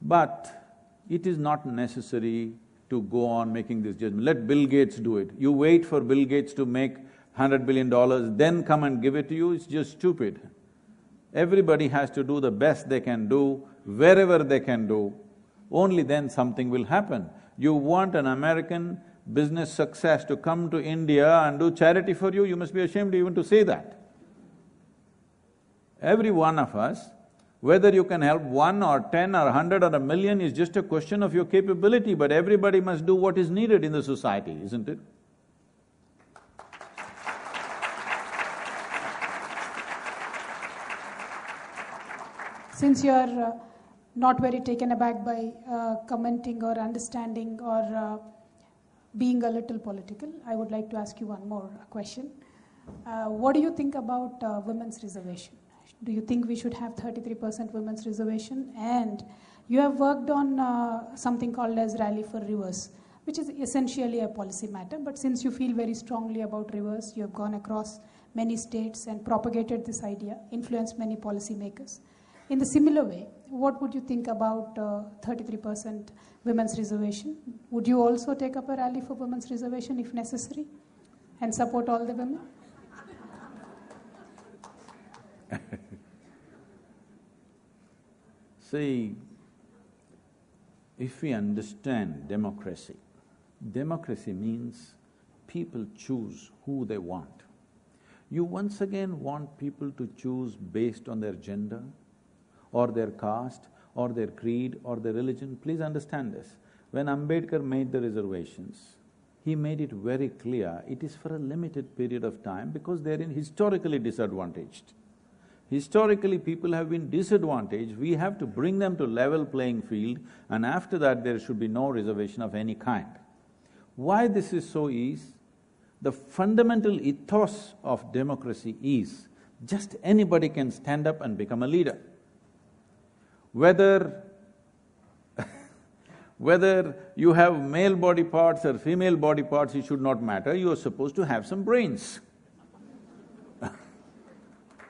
But it is not necessary to go on making this judgment. Let Bill Gates do it. You wait for Bill Gates to make $100 billion, then come and give it to you, it's just stupid. Everybody has to do the best they can do, wherever they can do, only then something will happen. You want an American business success to come to India and do charity for you, you must be ashamed even to say that. Every one of us, whether you can help 1 or 10 or 100 or 1,000,000 is just a question of your capability, but everybody must do what is needed in the society, isn't it? Since you are not very taken aback by commenting or understanding or being a little political, I would like to ask you one more question. What do you think about women's reservation? Do you think we should have 33% women's reservation? And you have worked on something called as Rally for Rivers, which is essentially a policy matter, but since you feel very strongly about rivers, you have gone across many states and propagated this idea, influenced many policymakers. In the similar way, what would you think about 33% women's reservation? Would you also take up a rally for women's reservation if necessary and support all the women? See, if we understand democracy, democracy means people choose who they want. You once again want people to choose based on their gender, or their caste, or their creed, or their religion. Please understand this. When Ambedkar made the reservations, he made it very clear it is for a limited period of time because they're historically disadvantaged. Historically, people have been disadvantaged, we have to bring them to level playing field, and after that there should be no reservation of any kind. Why this is so is, the fundamental ethos of democracy is, just anybody can stand up and become a leader. Whether you have male body parts or female body parts, it should not matter, you are supposed to have some brains.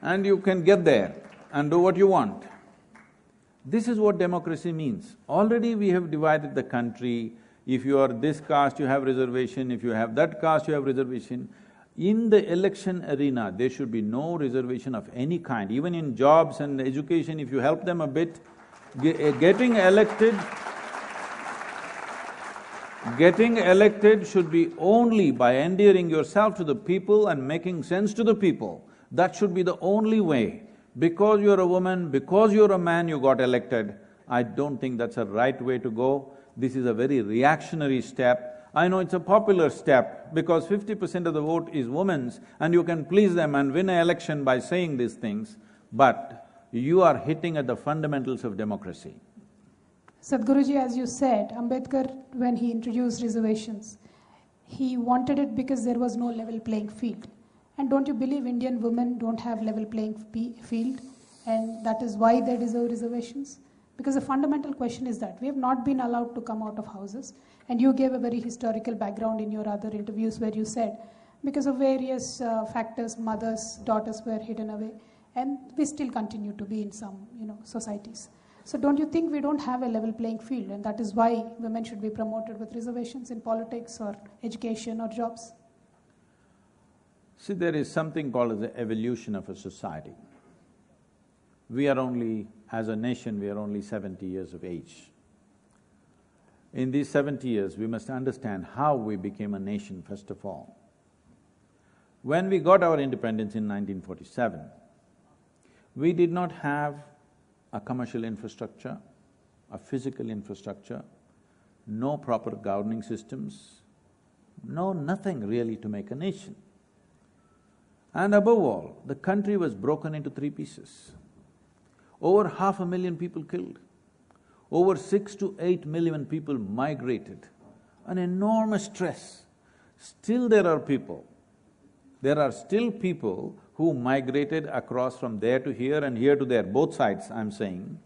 And you can get there and do what you want. This is what democracy means. Already we have divided the country. If you are this caste, you have reservation, if you have that caste, you have reservation. In the election arena, there should be no reservation of any kind. Even in jobs and education, if you help them a bit, getting elected should be only by endearing yourself to the people and making sense to the people. That should be the only way. Because you're a woman, because you're a man, you got elected. I don't think that's a right way to go. This is a very reactionary step. I know it's a popular step because 50% of the vote is women's and you can please them and win an election by saying these things, but you are hitting at the fundamentals of democracy. Sadhguruji, as you said, Ambedkar, when he introduced reservations, he wanted it because there was no level playing field. And don't you believe Indian women don't have level playing field, and that is why they deserve reservations? Because the fundamental question is that we have not been allowed to come out of houses, and you gave a very historical background in your other interviews where you said because of various factors, mothers, daughters were hidden away, and we still continue to be in some, societies. So don't you think we don't have a level playing field, and that is why women should be promoted with reservations in politics or education or jobs? See, there is something called as the evolution of a society. We are only, as a nation, we are only 70 years of age. In these 70 years, we must understand how we became a nation, first of all. When we got our independence in 1947, we did not have a commercial infrastructure, a physical infrastructure, no proper governing systems, nothing really to make a nation. And above all, the country was broken into three pieces. Over 500,000 people killed. Over 6 to 8 million people migrated. An enormous stress. Still there are still people who migrated across from there to here and here to there, both sides I'm saying,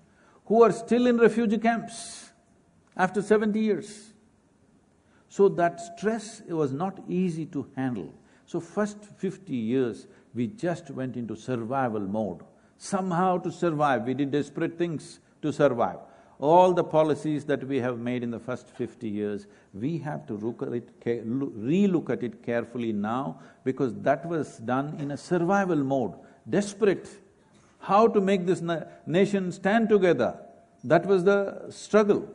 who are still in refugee camps after 70 years. So that stress was not easy to handle. So first 50 years, we just went into survival mode. Somehow to survive, we did desperate things to survive. All the policies that we have made in the first 50 years, we have to relook at it carefully now, because that was done in a survival mode, desperate. How to make this nation stand together, that was the struggle.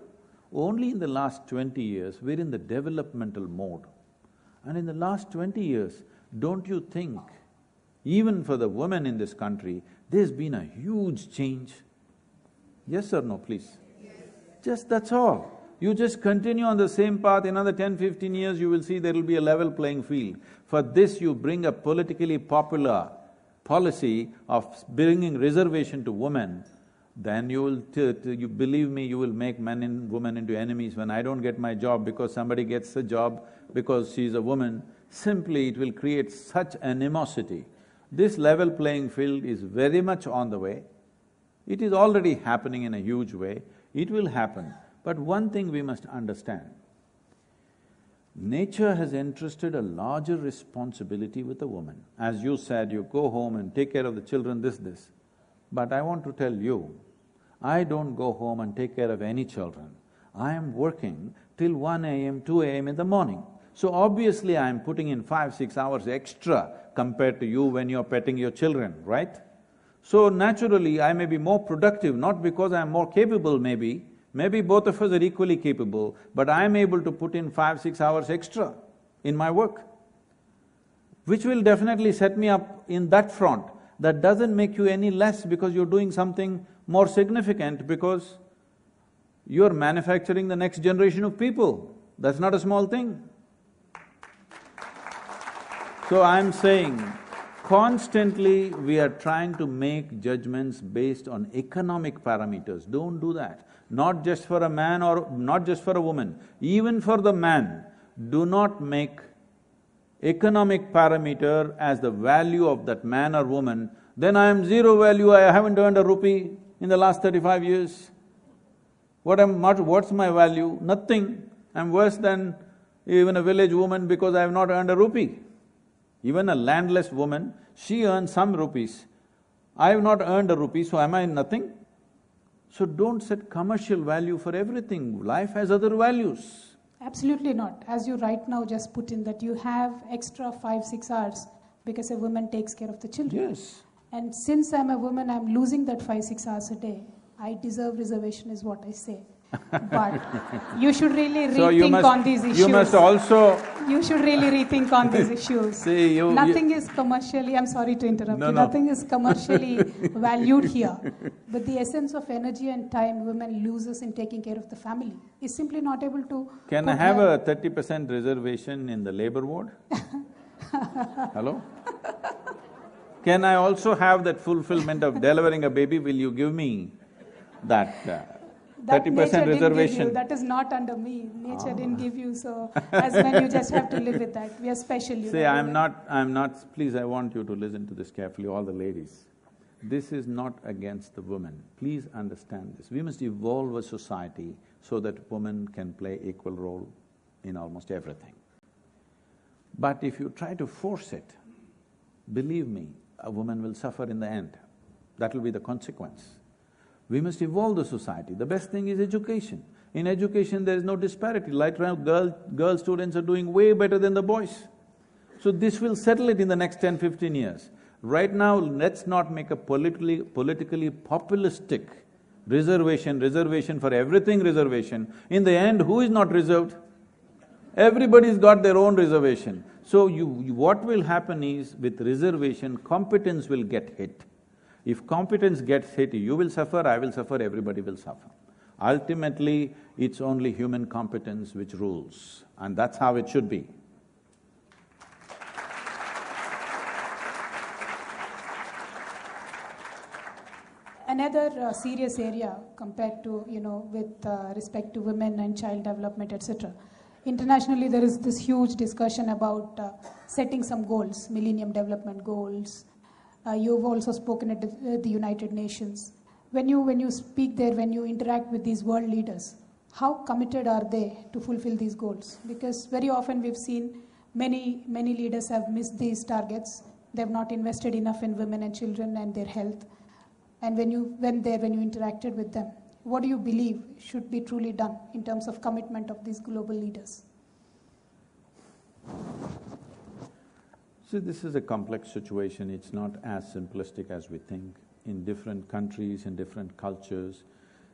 Only in the last 20 years, we're in the developmental mode. And in the last 20 years, don't you think, even for the women in this country, there's been a huge change? Yes or no, please? Yes. Just that's all. You just continue on the same path, another 10-15 years you will see there will be a level playing field. For this you bring a politically popular policy of bringing reservation to women, then you will… you believe me, you will make men and women into enemies. When I don't get my job because somebody gets a job because she's a woman, simply it will create such animosity. This level playing field is very much on the way. It is already happening in a huge way. It will happen. But one thing we must understand, nature has entrusted a larger responsibility with a woman. As you said, you go home and take care of the children, this. But I want to tell you, I don't go home and take care of any children. I am working till 1 a.m., 2 a.m. in the morning. So obviously I am putting in 5-6 hours extra compared to you when you're petting your children, right? So naturally I may be more productive, not because I am more capable maybe both of us are equally capable, but I am able to put in 5-6 hours extra in my work. which will definitely set me up in that front. That doesn't make you any less because you're doing something more significant, because you're manufacturing the next generation of people. That's not a small thing. So I'm saying, constantly we are trying to make judgments based on economic parameters. Don't do that. Not just for a man or not just for a woman. Even for the man, do not make economic parameter as the value of that man or woman. Then I am zero value, I haven't earned a rupee in the last 35 years. What's my value? Nothing. I'm worse than even a village woman because I have not earned a rupee. Even a landless woman, she earns some rupees. I have not earned a rupee, so am I nothing? So don't set commercial value for everything. Life has other values. Absolutely not. As you right now just put in that you have extra 5-6 hours because a woman takes care of the children. Yes. And since I'm a woman, I'm losing that 5-6 hours a day. I deserve reservation is what I say. But you should really rethink on these issues. You must also… You should really rethink on these issues. See, Nothing is commercially, I'm sorry to interrupt you, nothing is commercially valued here. But the essence of energy and time women loses in taking care of the family is simply not able to… Can I have a 30% reservation in the labor ward? Hello? Can I also have that fulfillment of delivering a baby? Will you give me that 30% reservation? That is not under me. Nature didn't give you, so as men you just have to live with that. We are special. See, I'm not… Please, I want you to listen to this carefully, all the ladies. This is not against the women. Please understand this. We must evolve a society so that women can play equal role in almost everything. But if you try to force it, believe me, a woman will suffer in the end. That will be the consequence. We must evolve the society. The best thing is education. In education, there is no disparity. Like now, girl students are doing way better than the boys. So this will settle it in the next 10-15 years. Right now, let's not make a politically populistic reservation for everything reservation. In the end, who is not reserved? Everybody's got their own reservation. So what will happen is, with reservation, competence will get hit. If competence gets hit, you will suffer, I will suffer, everybody will suffer. Ultimately, it's only human competence which rules, and that's how it should be. Another serious area compared to, with respect to women and child development, etc. Internationally, there is this huge discussion about setting some goals, Millennium Development Goals. You've also spoken at the United Nations. When you speak there, when you interact with these world leaders, how committed are they to fulfill these goals? Because very often we've seen many leaders have missed these targets. They've not invested enough in women and children and their health. And when you interacted with them, what do you believe should be truly done in terms of commitment of these global leaders? See, this is a complex situation. It's not as simplistic as we think. In different countries, in different cultures,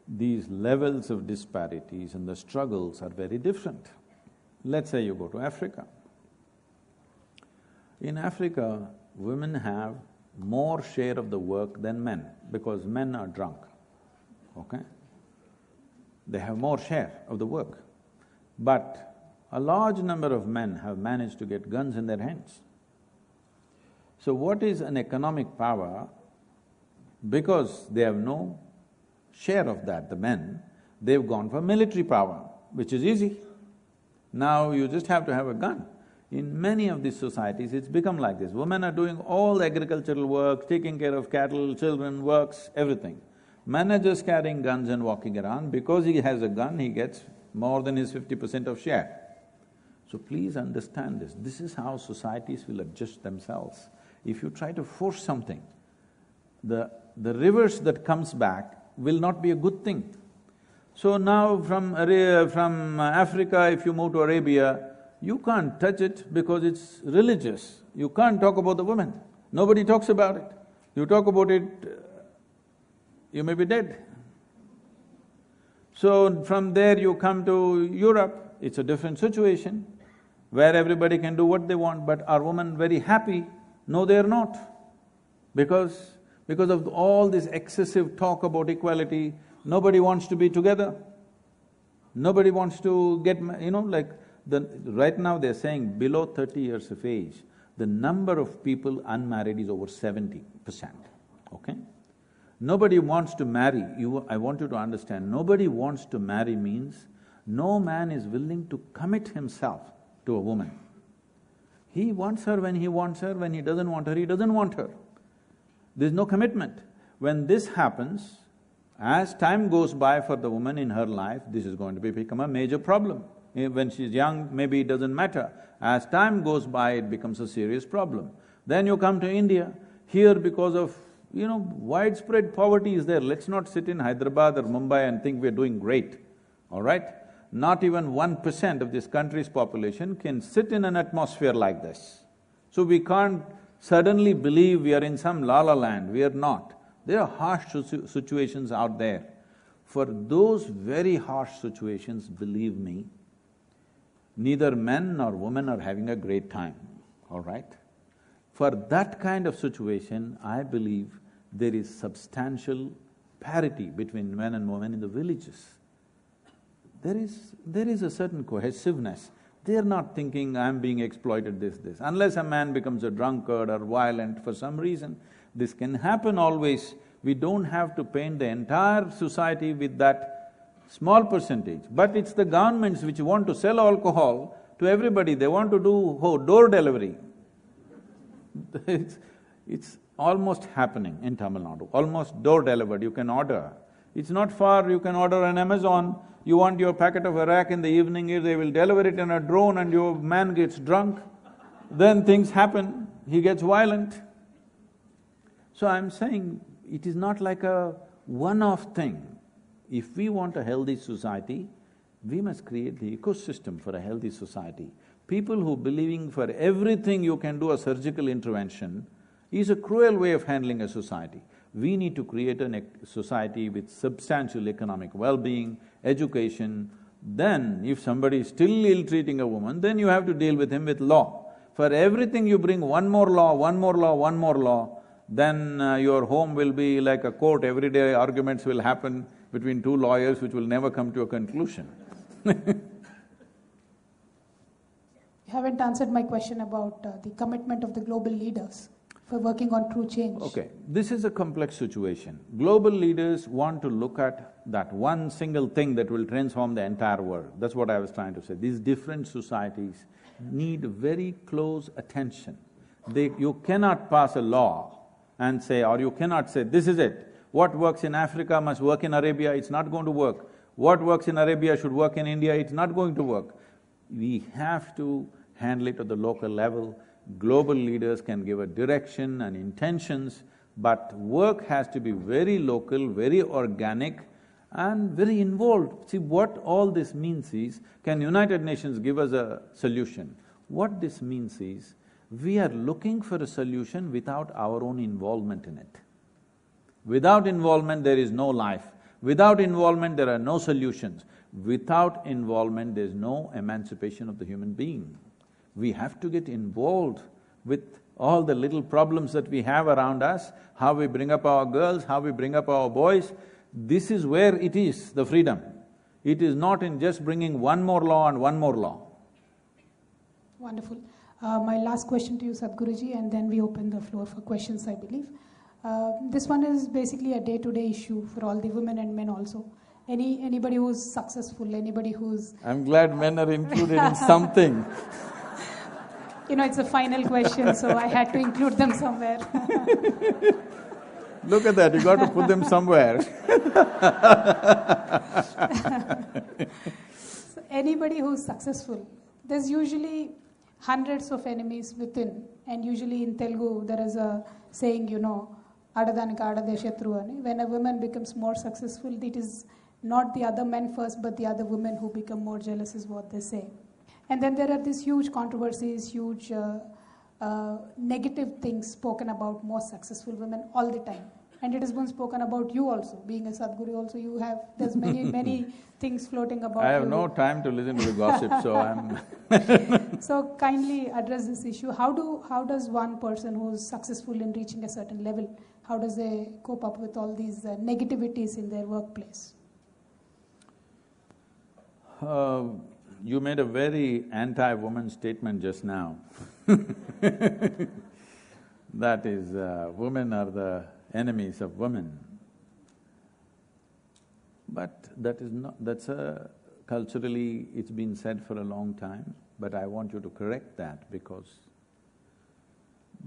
these levels of disparities and the struggles are very different. Let's say you go to Africa. In Africa, women have more share of the work than men, because men are drunk, okay? They have more share of the work. But a large number of men have managed to get guns in their hands. So what is an economic power? Because they have no share of that, the men, they've gone for military power, which is easy. Now you just have to have a gun. In many of these societies, it's become like this. Women are doing all the agricultural work, taking care of cattle, children, works, everything. Men are just carrying guns and walking around. Because he has a gun, he gets more than his 50% of share. So please understand this. This is how societies will adjust themselves. If you try to force something, the reverse that comes back will not be a good thing. So now from Africa, if you move to Arabia, you can't touch it because it's religious. You can't talk about the women. Nobody talks about it. You talk about it, you may be dead. So from there you come to Europe, it's a different situation. where everybody can do what they want, but are women very happy? No, they are not. Because of all this excessive talk about equality, nobody wants to be together. Nobody wants to get… like right now they're saying below 30 years of age, the number of people unmarried is over 70%, okay? Nobody wants to marry. I want you to understand, nobody wants to marry means no man is willing to commit himself to a woman. He wants her when he wants her, when he doesn't want her, he doesn't want her. There's no commitment. When this happens, as time goes by for the woman in her life, this is going to become a major problem. When she's young, maybe it doesn't matter. As time goes by, it becomes a serious problem. Then you come to India, here because of, widespread poverty is there. Let's not sit in Hyderabad or Mumbai and think we're doing great, all right? Not even 1% of this country's population can sit in an atmosphere like this. So we can't suddenly believe we are in some la-la land, we are not. There are harsh situations out there. For those very harsh situations, believe me, neither men nor women are having a great time, all right? For that kind of situation, I believe there is substantial parity between men and women in the villages. There is a certain cohesiveness. They are not thinking, I'm being exploited, this. Unless a man becomes a drunkard or violent for some reason, this can happen always. We don't have to paint the entire society with that small percentage. But it's the governments which want to sell alcohol to everybody, they want to do door delivery. It's almost happening in Tamil Nadu, almost door delivered, you can order. It's not far, you can order on Amazon, you want your packet of Iraq in the evening, if they will deliver it in a drone and your man gets drunk, then things happen, he gets violent. So I'm saying, it is not like a one-off thing. If we want a healthy society, we must create the ecosystem for a healthy society. People who believing for everything you can do a surgical intervention is a cruel way of handling a society. We need to create a society with substantial economic well-being, education. Then, if somebody is still ill-treating a woman, then you have to deal with him with law. For everything you bring one more law, one more law, one more law, then your home will be like a court. Every day arguments will happen between two lawyers which will never come to a conclusion. You haven't answered my question about the commitment of the global leaders for working on true change. Okay, this is a complex situation. Global leaders want to look at that one single thing that will transform the entire world. That's what I was trying to say. These different societies need very close attention. You cannot pass a law and say, or you cannot say, this is it. What works in Africa must work in Arabia, it's not going to work. What works in Arabia should work in India, it's not going to work. We have to handle it at the local level. Global leaders can give a direction and intentions, but work has to be very local, very organic and very involved. See, what all this means is, can United Nations give us a solution? What this means is, we are looking for a solution without our own involvement in it. Without involvement, there is no life. Without involvement, there are no solutions. Without involvement, there's no emancipation of the human being. We have to get involved with all the little problems that we have around us, how we bring up our girls, how we bring up our boys. This is where it is, the freedom. It is not in just bringing one more law and one more law. Wonderful. My last question to you, Sadhguruji, and then we open the floor for questions, I believe. This one is basically a day-to-day issue for all the women and men also. Anybody who's successful, anybody who's… I'm glad men are included in something. It's a final question, so I had to include them somewhere. Look at that, you got to put them somewhere. So anybody who's successful, there's usually hundreds of enemies within, and usually in Telugu there is a saying, Adadaniki adade shatru ani. When a woman becomes more successful, it is not the other men first, but the other women who become more jealous is what they say. And then there are these huge controversies, huge negative things spoken about most successful women all the time. And it has been spoken about you also, being a Sadguru also. There's many things floating about you. I have no time to listen to the gossip, so I'm… So kindly address this issue. How does one person who's successful in reaching a certain level, how does they cope up with all these negativities in their workplace? You made a very anti-woman statement just now. That is, women are the enemies of women. But that is not… culturally it's been said for a long time, but I want you to correct that, because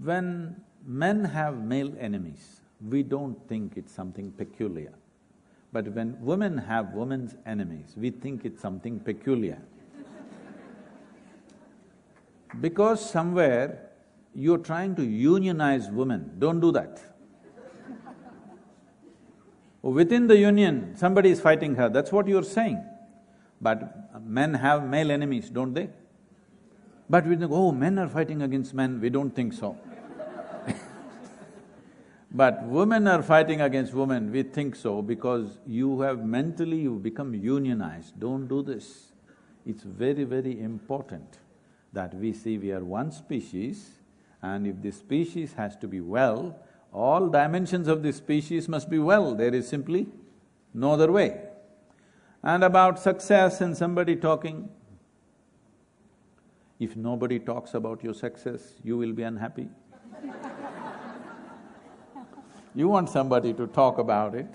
when men have male enemies, we don't think it's something peculiar. But when women have women's enemies, we think it's something peculiar. Because somewhere you're trying to unionize women, don't do that. Within the union, somebody is fighting her, that's what you're saying. But men have male enemies, don't they? But we think, oh, men are fighting against men, we don't think so. But women are fighting against women, we think so, because you've become unionized. Don't do this. It's very, very important that we see we are one species, and if this species has to be well, all dimensions of this species must be well, there is simply no other way. And about success and somebody talking, if nobody talks about your success, you will be unhappy. You want somebody to talk about it.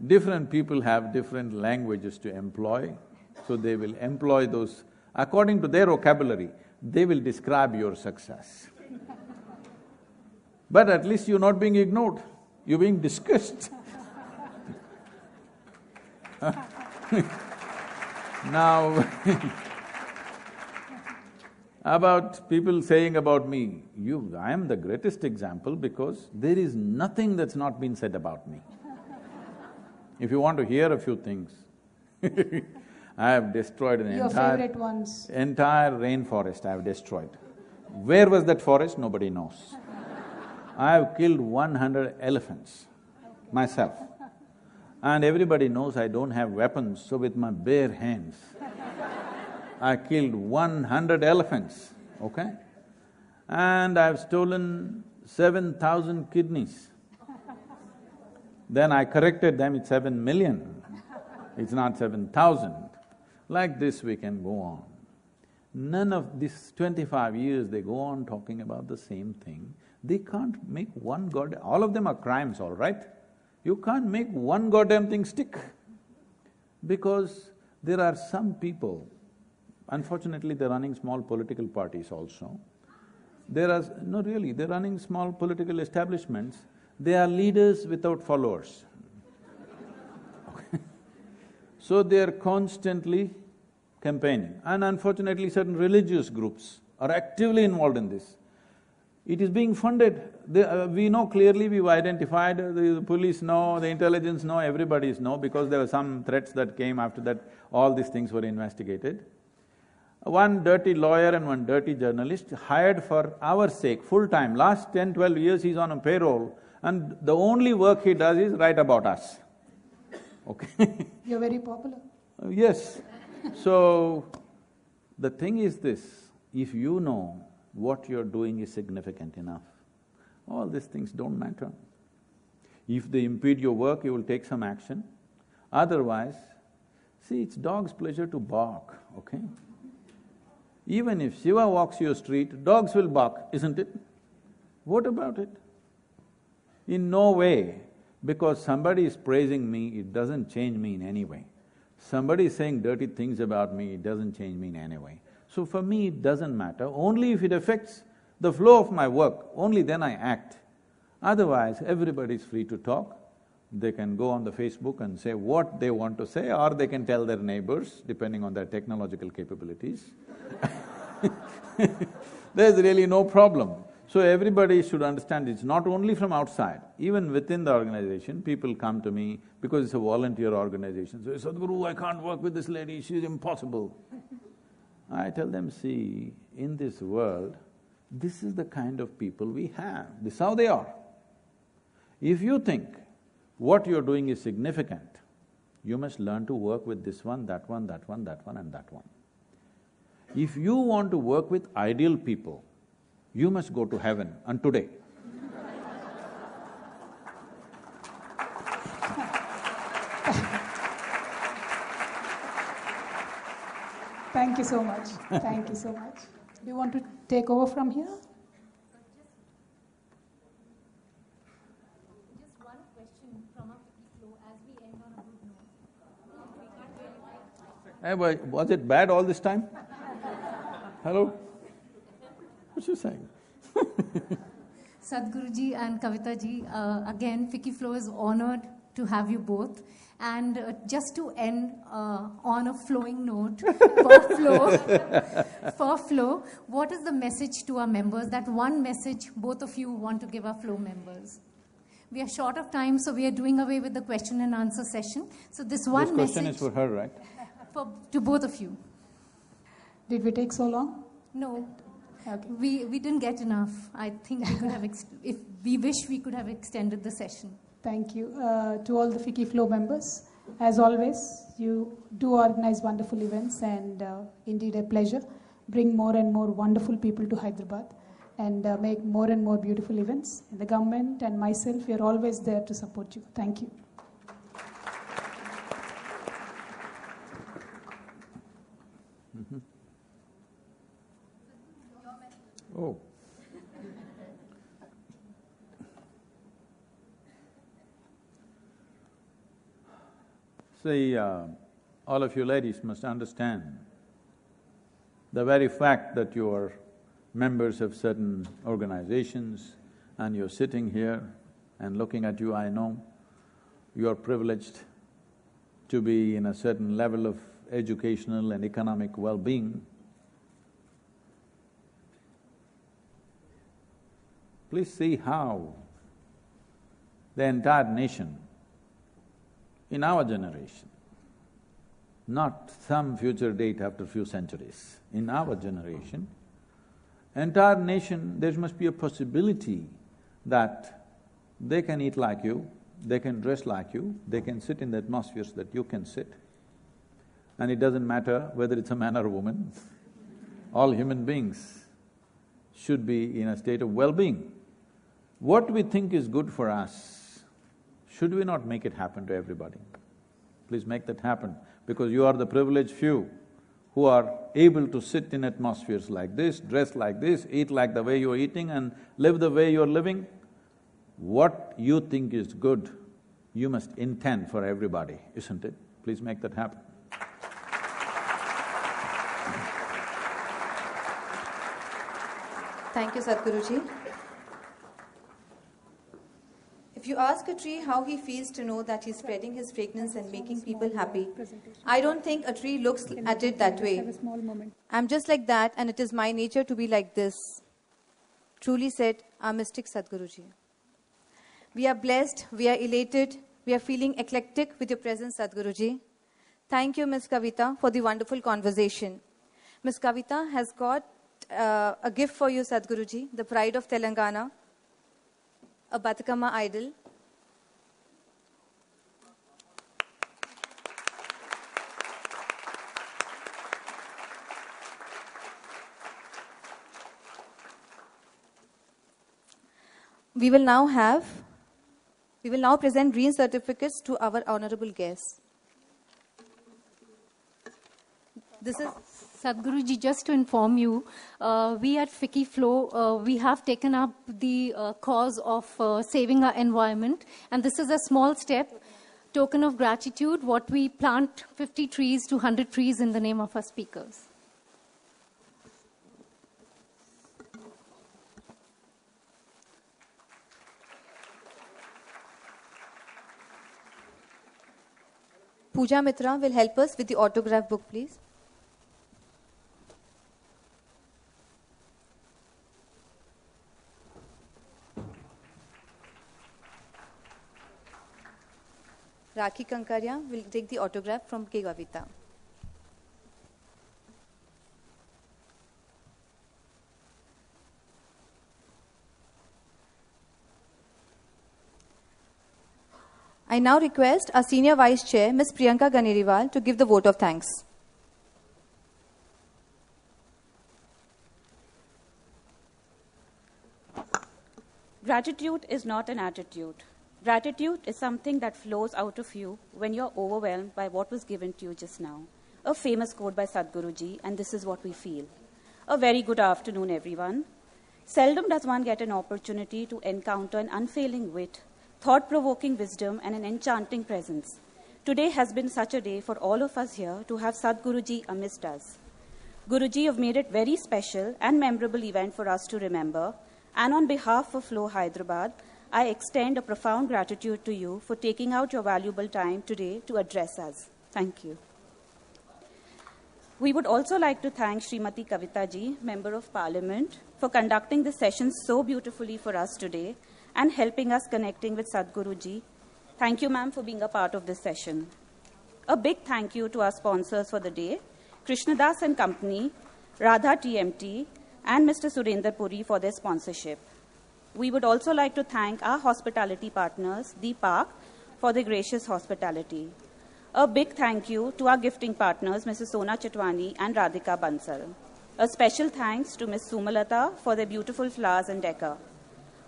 Different people have different languages to employ, so they will employ those… according to their vocabulary, they will describe your success. But at least you're not being ignored, you're being discussed. Now, about people saying about me, I am the greatest example, because there is nothing that's not been said about me. If you want to hear a few things, I have destroyed an Your favorite ones. entire rainforest I have destroyed. Where was that forest? Nobody knows. I have killed 100 elephants myself. And everybody knows I don't have weapons, so with my bare hands, I killed 100 elephants, okay? And I've stolen 7,000 kidneys. Then I corrected them, it's 7 million, it's not 7,000. Like this we can go on. None of this 25 years they go on talking about the same thing. They can't make one all of them are crimes, all right? You can't make one goddamn thing stick. Because there are some people, unfortunately they're running small political parties also. No really, they're running small political establishments, they are leaders without followers. Okay. So they're constantly campaigning, and unfortunately certain religious groups are actively involved in this. It is being funded. We know clearly, we've identified, the police know, the intelligence know, everybody's know, because there were some threats that came after that, all these things were investigated. One dirty lawyer and one dirty journalist hired for our sake, full-time, last 10, 12 years he's on a payroll, and the only work he does is write about us, okay? You're very popular. Yes. So, the thing is this, if you know what you're doing is significant enough, all these things don't matter. If they impede your work, you will take some action. Otherwise, see, it's dog's pleasure to bark, okay? Even if Shiva walks your street, dogs will bark, isn't it? What about it? In no way, because somebody is praising me, it doesn't change me in any way. Somebody is saying dirty things about me, it doesn't change me in any way. So for me, it doesn't matter, only if it affects the flow of my work, only then I act. Otherwise, everybody is free to talk. They can go on the Facebook and say what they want to say, or they can tell their neighbors, depending on their technological capabilities. There's really no problem. So everybody should understand it's not only from outside, even within the organization, people come to me because it's a volunteer organization. So, Sadhguru, I can't work with this lady, she's impossible. I tell them, see, in this world, this is the kind of people we have, this is how they are. If you think what you're doing is significant, you must learn to work with this one, that one, that one, that one and that one. If you want to work with ideal people, you must go to heaven, and today. Thank you so much. Thank you so much. Do you want to take over from here? Just one question from our flow as we end on a good note. Hey, was it bad all this time? Hello? What's you saying? Sadhguruji and Kavitha ji, again, Fiki Flow is honored to have you both. And just to end on a flowing note, for Flow, what is the message to our members? That one message both of you want to give our Flow members. We are short of time, so we are doing away with the question and answer session. So this one This question message is for her, right? to both of you. Did we take so long? No. Okay. We didn't get enough. I think we could have, if we wish, we could have extended the session. Thank you. To all the Fiki Flow members, as always, you do organize wonderful events and indeed a pleasure. Bring more and more wonderful people to Hyderabad and make more and more beautiful events. And the government and myself, we are always there to support you. Thank you. Oh. See, all of you ladies must understand, the very fact that you are members of certain organizations and you're sitting here and looking at you, I know you are privileged to be in a certain level of educational and economic well-being. Please see how the entire nation, in our generation, not some future date after few centuries, in our generation, entire nation, there must be a possibility that they can eat like you, they can dress like you, they can sit in the atmospheres that you can sit. And it doesn't matter whether it's a man or a woman, all human beings should be in a state of well-being. What we think is good for us, should we not make it happen to everybody? Please make that happen, because you are the privileged few who are able to sit in atmospheres like this, dress like this, eat like the way you're eating and live the way you're living. What you think is good, you must intend for everybody, isn't it? Please make that happen. Thank you, Sadhguruji. If you ask a tree how he feels to know that he's spreading his fragrance and making people happy, I don't think a tree looks at it that way. I'm just like that, and it is my nature to be like this. Truly said our mystic Sadhguruji. We are blessed, we are elated, we are feeling eclectic with your presence, Sadhguruji. Thank you, Ms. Kavitha, for the wonderful conversation. Ms. Kavitha has got a gift for you, Sadhguruji, the pride of Telangana, a Batakama idol. We will now present green certificates to our honorable guests. This is Sadhguruji, just to inform you, we at Fiki Flow, we have taken up the cause of saving our environment, and this is a small step, token of gratitude, what we plant 50 trees to 100 trees in the name of our speakers. Pooja Mitra will help us with the autograph book, please. Rakhi Kankaria will take the autograph from K. Kavitha. I now request our Senior Vice Chair, Ms. Priyanka Ganeriwal, to give the vote of thanks. Gratitude is not an attitude. Gratitude is something that flows out of you when you're overwhelmed by what was given to you just now. A famous quote by Sadguru Ji, and this is what we feel. A very good afternoon, everyone. Seldom does one get an opportunity to encounter an unfailing wit, thought-provoking wisdom, and an enchanting presence. Today has been such a day for all of us here to have Sadguru Ji amidst us. Guruji have made it very special and memorable event for us to remember, and on behalf of Flow Hyderabad, I extend a profound gratitude to you for taking out your valuable time today to address us. Thank you. We would also like to thank Srimati Kavitha Ji, Member of Parliament, for conducting this session so beautifully for us today and helping us connecting with Sadguru Ji. Thank you, ma'am, for being a part of this session. A big thank you to our sponsors for the day, Krishnadas and Company, Radha TMT, and Mr. Surinder Puri for their sponsorship. We would also like to thank our hospitality partners, D-Park, for their gracious hospitality. A big thank you to our gifting partners, Mrs. Sona Chitwani and Radhika Bansal. A special thanks to Ms. Sumalata for their beautiful flowers and decor.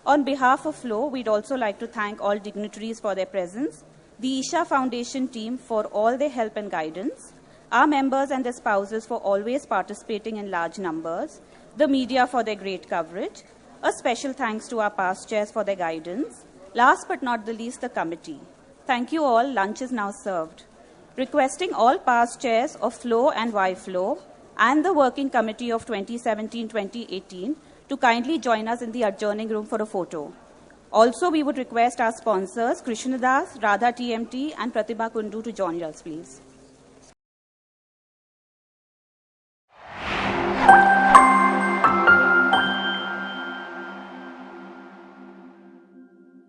On behalf of Flow, we'd also like to thank all dignitaries for their presence, the Isha Foundation team for all their help and guidance, our members and their spouses for always participating in large numbers, the media for their great coverage, a special thanks to our past chairs for their guidance, last but not the least, the committee. Thank you all, lunch is now served. Requesting all past chairs of Flow and Y-Flow and the working committee of 2017-2018 to kindly join us in the adjourning room for a photo. Also, we would request our sponsors, Krishnadas, Radha TMT and Pratibha Kundu to join us, please.